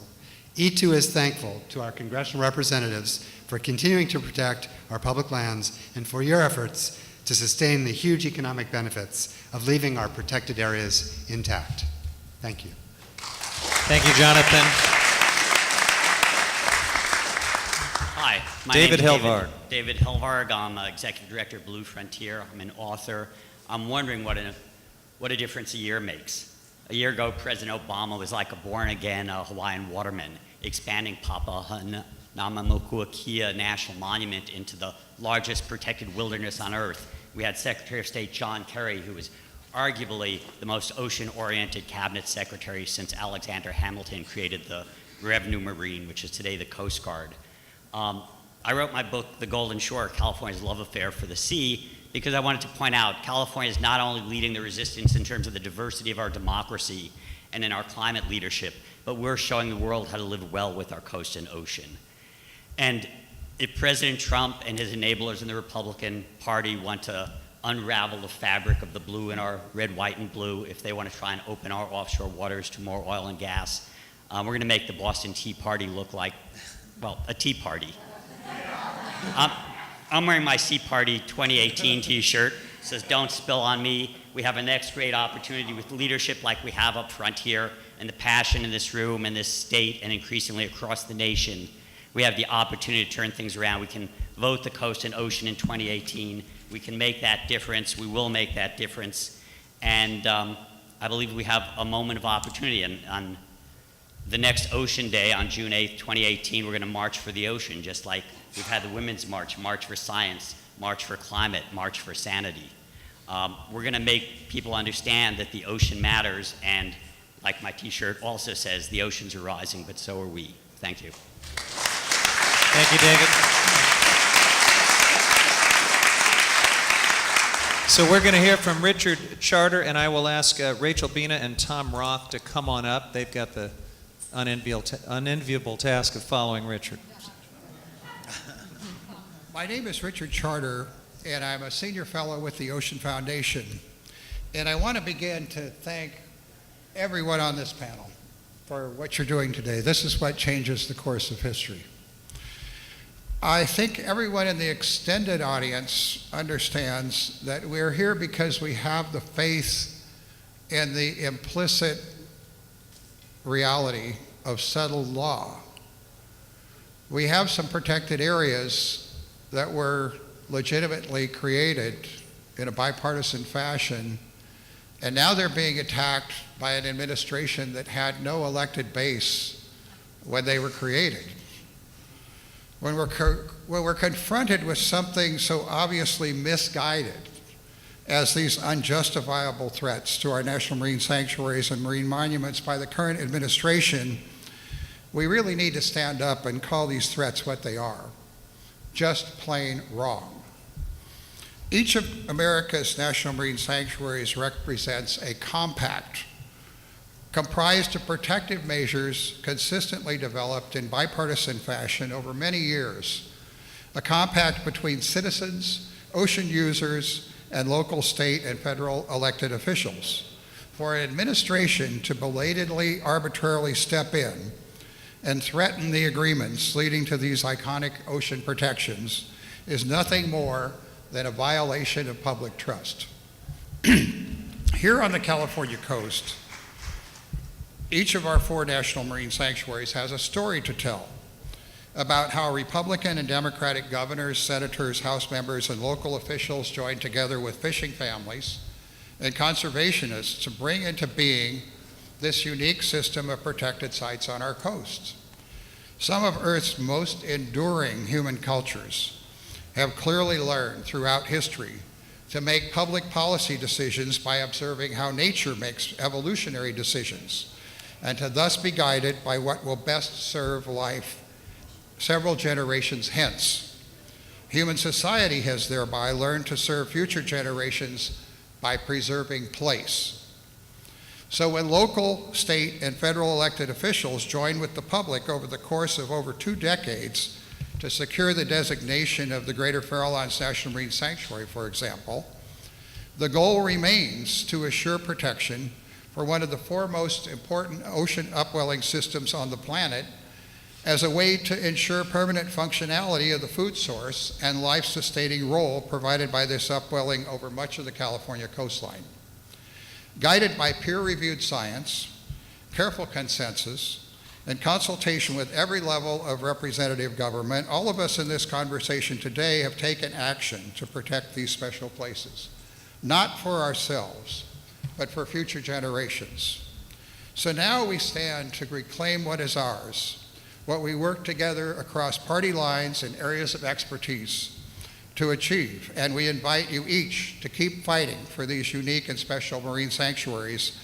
E2 is thankful to our congressional representatives for continuing to protect our public lands and for your efforts to sustain the huge economic benefits of leaving our protected areas intact. Thank you. Thank you, Jonathan. Hi, my David name is Helvarg. David Helvarg. I'm Executive Director of Blue Frontier. I'm an author. I'm wondering what a difference a year makes. A year ago, President Obama was like a born-again Hawaiian waterman, expanding Papahanaumokuakea National Monument into the largest protected wilderness on Earth. We had Secretary of State John Kerry, who was arguably the most ocean-oriented cabinet secretary since Alexander Hamilton created the Revenue Marine, which is today the Coast Guard. I wrote my book, The Golden Shore, California's Love Affair for the Sea, because I wanted to point out California is not only leading the resistance in terms of the diversity of our democracy and in our climate leadership, but we're showing the world how to live well with our coast and ocean. And if President Trump and his enablers in the Republican Party want to unravel the fabric of the blue in our red, white, and blue, if they want to try and open our offshore waters to more oil and gas, we're going to make the Boston Tea Party look like, well, a tea party. I'm wearing my Sea Party 2018 t-shirt. It says, "Don't spill on me." We have a next great opportunity with leadership like we have up front here and the passion in this room and this state and increasingly across the nation. We have the opportunity to turn things around. We can vote the coast and ocean in 2018. We can make that difference. We will make that difference. And I believe we have a moment of opportunity. And on the next Ocean Day on June 8th, 2018, we're going to march for the ocean, just like we've had the Women's March, March for Science, March for Climate, March for Sanity. We're going to make people understand that the ocean matters, and like my t-shirt also says, the oceans are rising, but so are we. Thank you. Thank you, David. So we're going to hear from Richard Charter, and I will ask Rachel Bina and Tom Roth to come on up. They've got the unenviable task of following Richard. My name is Richard Charter, and I'm a senior fellow with the Ocean Foundation. And I want to begin to thank everyone on this panel for what you're doing today. This is what changes the course of history. I think everyone in the extended audience understands that we're here because we have the faith in the implicit reality of settled law. We have some protected areas that were legitimately created in a bipartisan fashion, and now they're being attacked by an administration that had no elected base when they were created. when we're confronted with something so obviously misguided as these unjustifiable threats to our national marine sanctuaries and marine monuments by the current administration, we really need to stand up and call these threats what they are: just plain wrong. Each of America's national marine sanctuaries represents a compact comprised of protective measures consistently developed in bipartisan fashion over many years, a compact between citizens, ocean users, and local, state, and federal elected officials. For an administration to belatedly, arbitrarily step in and threaten the agreements leading to these iconic ocean protections is nothing more than a violation of public trust. Here on the California coast, each of our 4 national marine sanctuaries has a story to tell about how Republican and Democratic governors, senators, House members, and local officials joined together with fishing families and conservationists to bring into being this unique system of protected sites on our coasts. Some of Earth's most enduring human cultures have clearly learned throughout history to make public policy decisions by observing how nature makes evolutionary decisions, and to thus be guided by what will best serve life several generations hence. Human society has thereby learned to serve future generations by preserving place. So when local, state, and federal elected officials join with the public over the course of over 2 decades to secure the designation of the Greater Farallones National Marine Sanctuary, for example, the goal remains to assure protection for one of the 4 most important ocean upwelling systems on the planet, as a way to ensure permanent functionality of the food source and life-sustaining role provided by this upwelling over much of the California coastline. Guided by peer-reviewed science, careful consensus, and consultation with every level of representative government, all of us in this conversation today have taken action to protect these special places, not for ourselves, but for future generations. So now we stand to reclaim what is ours, what we work together across party lines and areas of expertise to achieve. And we invite you each to keep fighting for these unique and special marine sanctuaries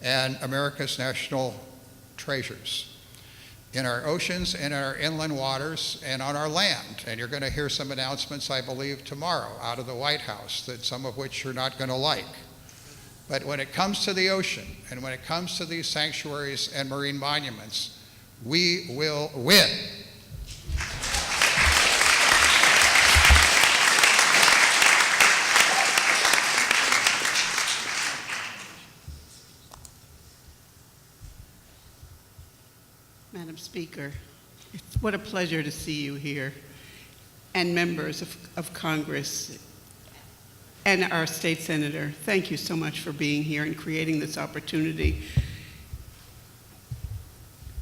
and America's national treasures in our oceans and our inland waters and on our land. And you're going to hear some announcements, I believe, tomorrow out of the White House, that some of which you're not going to like. But when it comes to the ocean and when it comes to these sanctuaries and marine monuments, we will win. Madam Speaker, what a pleasure to see you here, and members of Congress, and our state senator. Thank you so much for being here and creating this opportunity.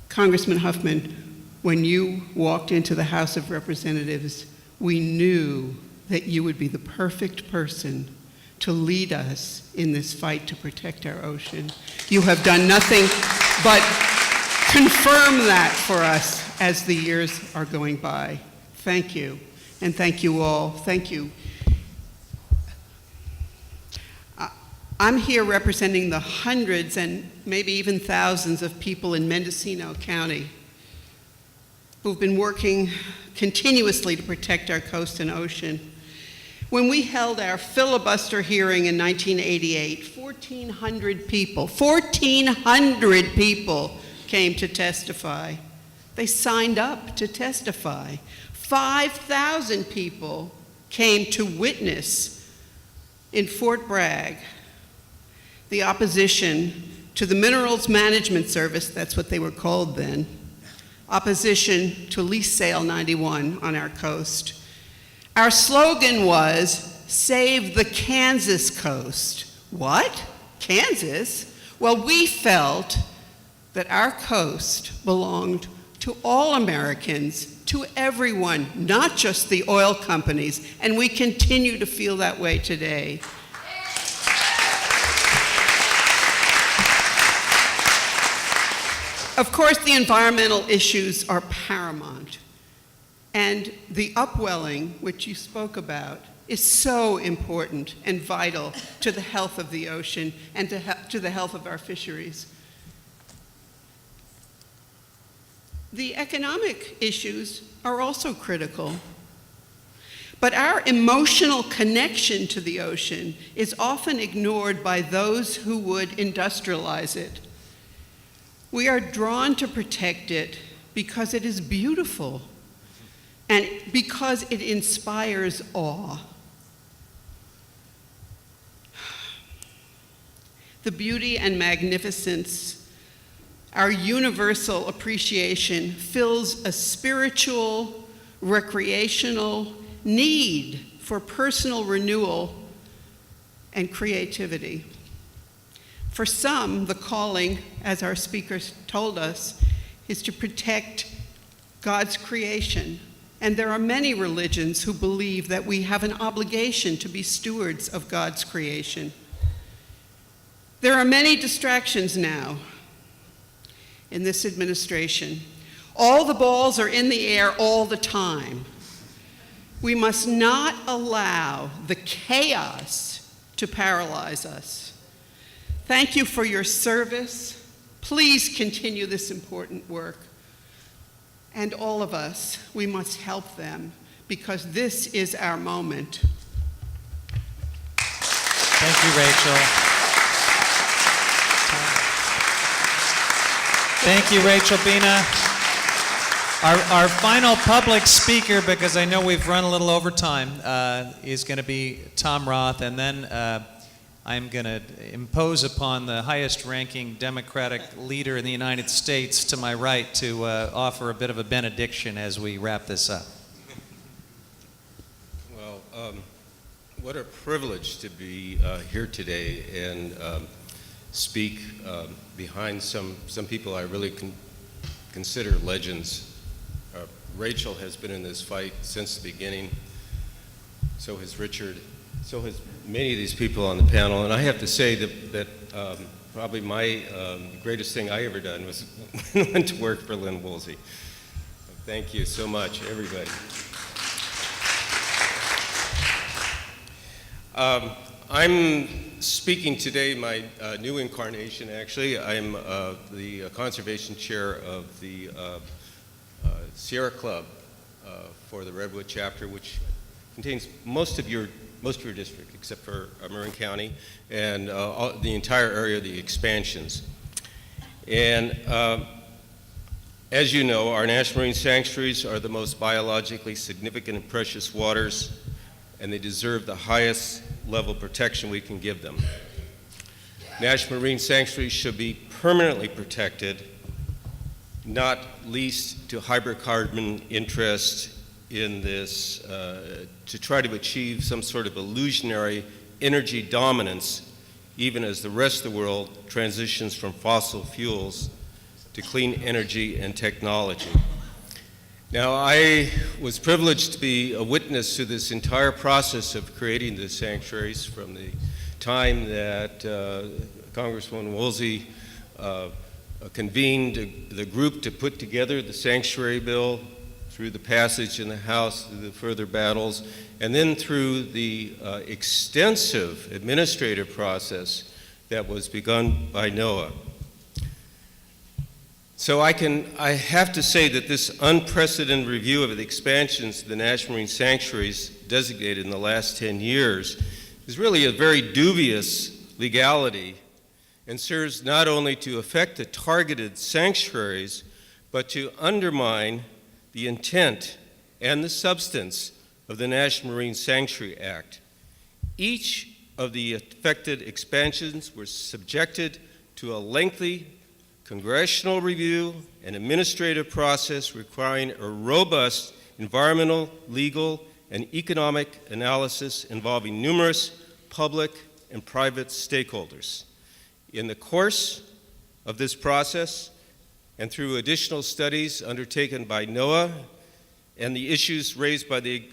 Congressman Huffman, when you walked into the House of Representatives, we knew that you would be the perfect person to lead us in this fight to protect our ocean. You have done nothing but confirm that for us as the years are going by. Thank you, and thank you all. Thank you. I'm here representing the hundreds and maybe even thousands of people in Mendocino County who've been working continuously to protect our coast and ocean. When we held our filibuster hearing in 1988, 1,400 people came to testify. They signed up to testify. 5,000 people came to witness in Fort Bragg the opposition to the Minerals Management Service, that's what they were called then, opposition to Lease Sale 91 on our coast. Our slogan was, "Save the Kansas coast." What? Kansas? Well, we felt that our coast belonged to all Americans, to everyone, not just the oil companies, and we continue to feel that way today. Of course, the environmental issues are paramount. And the upwelling, which you spoke about, is so important and vital to the health of the ocean and to the health of our fisheries. The economic issues are also critical. But our emotional connection to the ocean is often ignored by those who would industrialize it. We are drawn to protect it because it is beautiful and because it inspires awe. The beauty and magnificence, our universal appreciation fills a spiritual, recreational need for personal renewal and creativity. For some, the calling, as our speakers told us, is to protect God's creation. And there are many religions who believe that we have an obligation to be stewards of God's creation. There are many distractions now in this administration. All the balls are in the air all the time. We must not allow the chaos to paralyze us. Thank you for your service. Please continue this important work. And all of us, we must help them because this is our moment. Thank you, Rachel. Thank you, Rachel Bina. Our final public speaker, because I know we've run a little over time, is going to be Tom Roth, and then I'm going to impose upon the highest-ranking Democratic leader in the United States to my right to offer a bit of a benediction as we wrap this up. Well, what a privilege to be here today and speak behind some people I really consider legends. Rachel has been in this fight since the beginning. So has Richard. So has many of these people on the panel. And I have to say that probably my greatest thing I ever done was went to work for Lynn Woolsey. Thank you so much, everybody. I'm speaking today, my new incarnation, actually. I'm the conservation chair of the Sierra Club for the Redwood chapter, which contains most of your district, except for Marin County, and the entire area of the expansions. And as you know, our national marine sanctuaries are the most biologically significant and precious waters, and they deserve the highest level of protection we can give them. National marine sanctuaries should be permanently protected, not least to hydrocarbon interest in this, to try to achieve some sort of illusionary energy dominance, even as the rest of the world transitions from fossil fuels to clean energy and technology. Now, I was privileged to be a witness to this entire process of creating the sanctuaries from the time that Congresswoman Woolsey convened the group to put together the sanctuary bill, through the passage in the House, through the further battles, and then through the extensive administrative process that was begun by NOAA. So I have to say that this unprecedented review of the expansions of the national marine sanctuaries designated in the last 10 years is really a very dubious legality and serves not only to affect the targeted sanctuaries, but to undermine the intent and the substance of the National Marine Sanctuary Act. Each of the affected expansions were subjected to a lengthy congressional review and administrative process requiring a robust environmental, legal, and economic analysis involving numerous public and private stakeholders. In the course of this process, and through additional studies undertaken by NOAA and the issues raised by the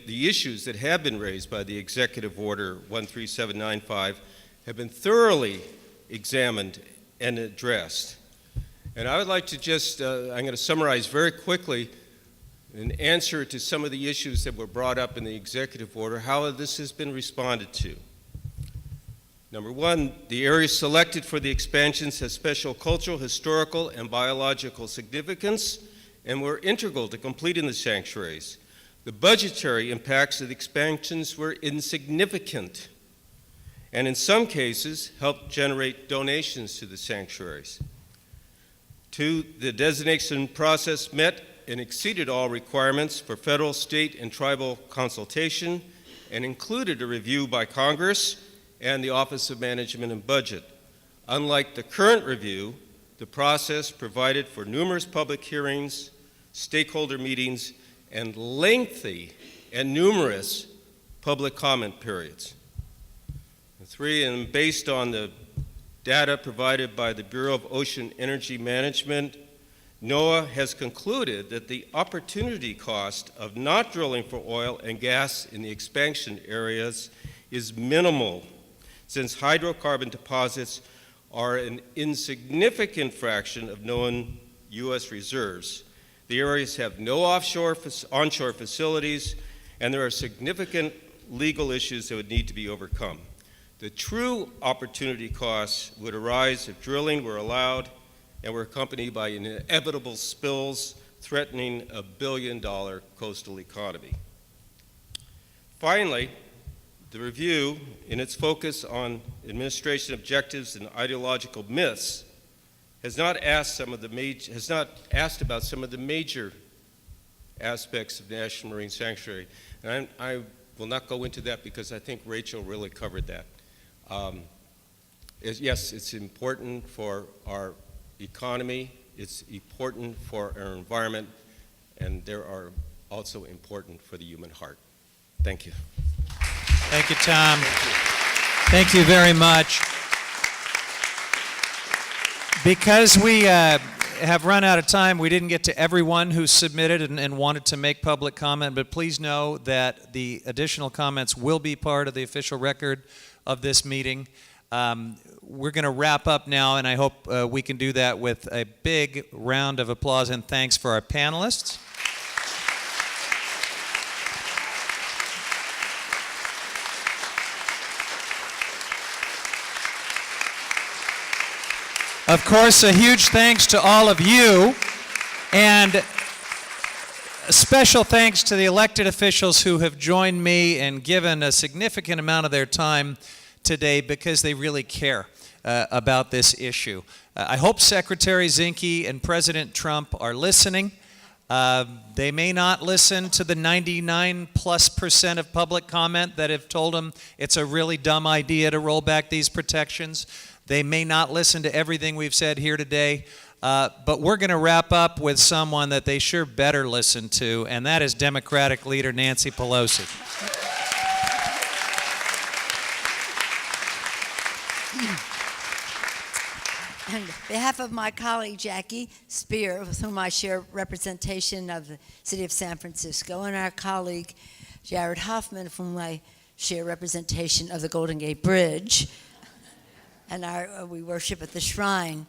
issues that have been raised by the Executive Order 13795 have been thoroughly examined and addressed. And I would like to just, I'm going to summarize very quickly in answer to some of the issues that were brought up in the executive order, how this has been responded to. Number one, the areas selected for the expansions have special cultural, historical, and biological significance and were integral to completing the sanctuaries. The budgetary impacts of the expansions were insignificant and in some cases helped generate donations to the sanctuaries. Two, the designation process met and exceeded all requirements for federal, state, and tribal consultation and included a review by Congress and the Office of Management and Budget. Unlike the current review, the process provided for numerous public hearings, stakeholder meetings, and lengthy and numerous public comment periods. And three, and based on the data provided by the Bureau of Ocean Energy Management, NOAA has concluded that the opportunity cost of not drilling for oil and gas in the expansion areas is minimal, since hydrocarbon deposits are an insignificant fraction of known U.S. reserves. The areas have no onshore facilities, and there are significant legal issues that would need to be overcome. The true opportunity costs would arise if drilling were allowed and were accompanied by inevitable spills threatening a billion-dollar coastal economy. Finally, the review, in its focus on administration objectives and ideological myths, has not asked about some of the major aspects of National Marine Sanctuary. And I will not go into that because I think Rachel really covered that. Yes, it's important for our economy, it's important for our environment, and they are also important for the human heart. Thank you. Thank you, Tom. Thank you very much. Because we have run out of time, we didn't get to everyone who submitted and wanted to make public comment, but please know that the additional comments will be part of the official record of this meeting. We're going to wrap up now, and I hope we can do that with a big round of applause and thanks for our panelists. Of course, a huge thanks to all of you, and a special thanks to the elected officials who have joined me and given a significant amount of their time today because they really care about this issue. I hope Secretary Zinke and President Trump are listening. They may not listen to the 99+% of public comment that have told them it's a really dumb idea to roll back these protections. They may not listen to everything we've said here today, but we're going to wrap up with someone that they sure better listen to, and that is Democratic Leader Nancy Pelosi. On behalf of my colleague Jackie Speier, with whom I share representation of the City of San Francisco, and our colleague Jared Huffman, with whom I share representation of the Golden Gate Bridge, and we worship at the shrine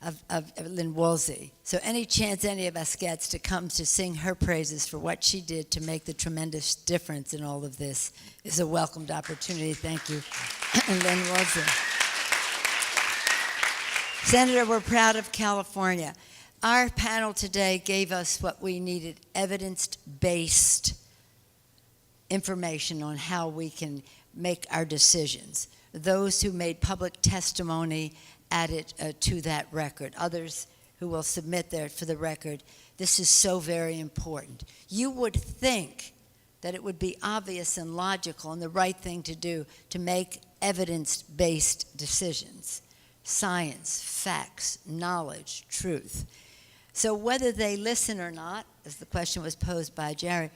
of Lynn Woolsey. So any chance any of us gets to come to sing her praises for what she did to make the tremendous difference in all of this is a welcomed opportunity. Thank you, Lynn Woolsey. Senator, we're proud of California. Our panel today gave us what we needed, evidence-based information on how we can make our decisions. Those who made public testimony added to that record. Others who will submit there for the record. This is so very important. You would think that it would be obvious and logical and the right thing to do to make evidence-based decisions. Science, facts, knowledge, truth. So whether they listen or not, as the question was posed by Jared,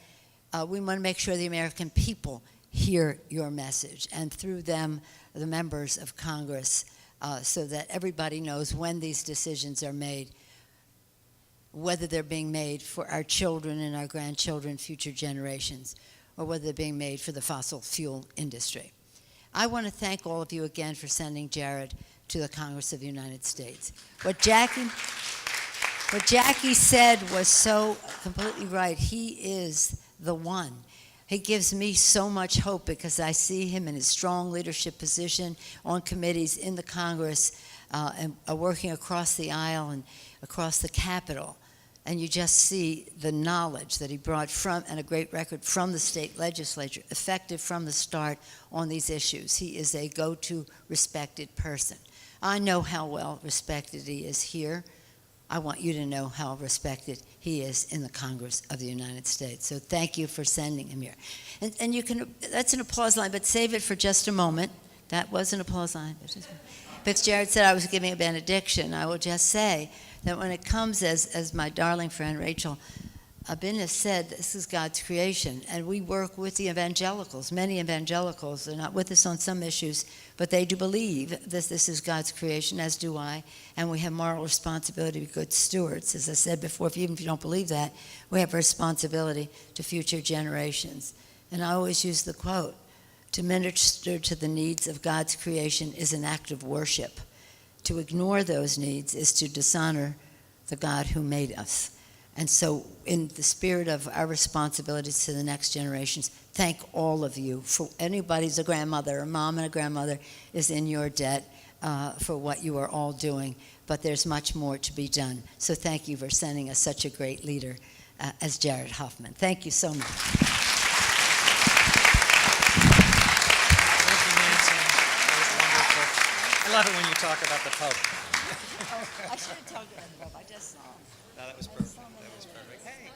we want to make sure the American people hear your message, and through them, the members of Congress, so that everybody knows when these decisions are made, whether they're being made for our children and our grandchildren, future generations, or whether they're being made for the fossil fuel industry. I want to thank all of you again for sending Jared to the Congress of the United States. What Jackie What Jackie said was so completely right. He is the one. He gives me so much hope because I see him in his strong leadership position on committees in the Congress and working across the aisle and across the Capitol. And you just see the knowledge that he brought from, and a great record from the state legislature, effective from the start on these issues. He is a go-to respected person. I know how well respected he is here. I want you to know how respected he is in the Congress of the United States. So thank you for sending him here. And you can, that's an applause line, but save it for just a moment. That was an applause line. Because Jared said I was giving a benediction. I will just say that when it comes, as my darling friend Rachel Abin has said, this is God's creation, and we work with the evangelicals. Many evangelicals are not with us on some issues, but they do believe that this is God's creation, as do I, and we have moral responsibility to be good stewards. As I said before, even if you don't believe that, we have a responsibility to future generations. And I always use the quote, to minister to the needs of God's creation is an act of worship. To ignore those needs is to dishonor the God who made us. And so in the spirit of our responsibilities to the next generations, thank all of you. For anybody's a grandmother, a mom and a grandmother is in your debt for what you are all doing. But there's much more to be done. So thank you for sending us such a great leader as Jared Huffman. Thank you so much. I love it when you talk about the Pope. I should have told you that, Bob. I just saw him. No, that was perfect. That was perfect. Hey.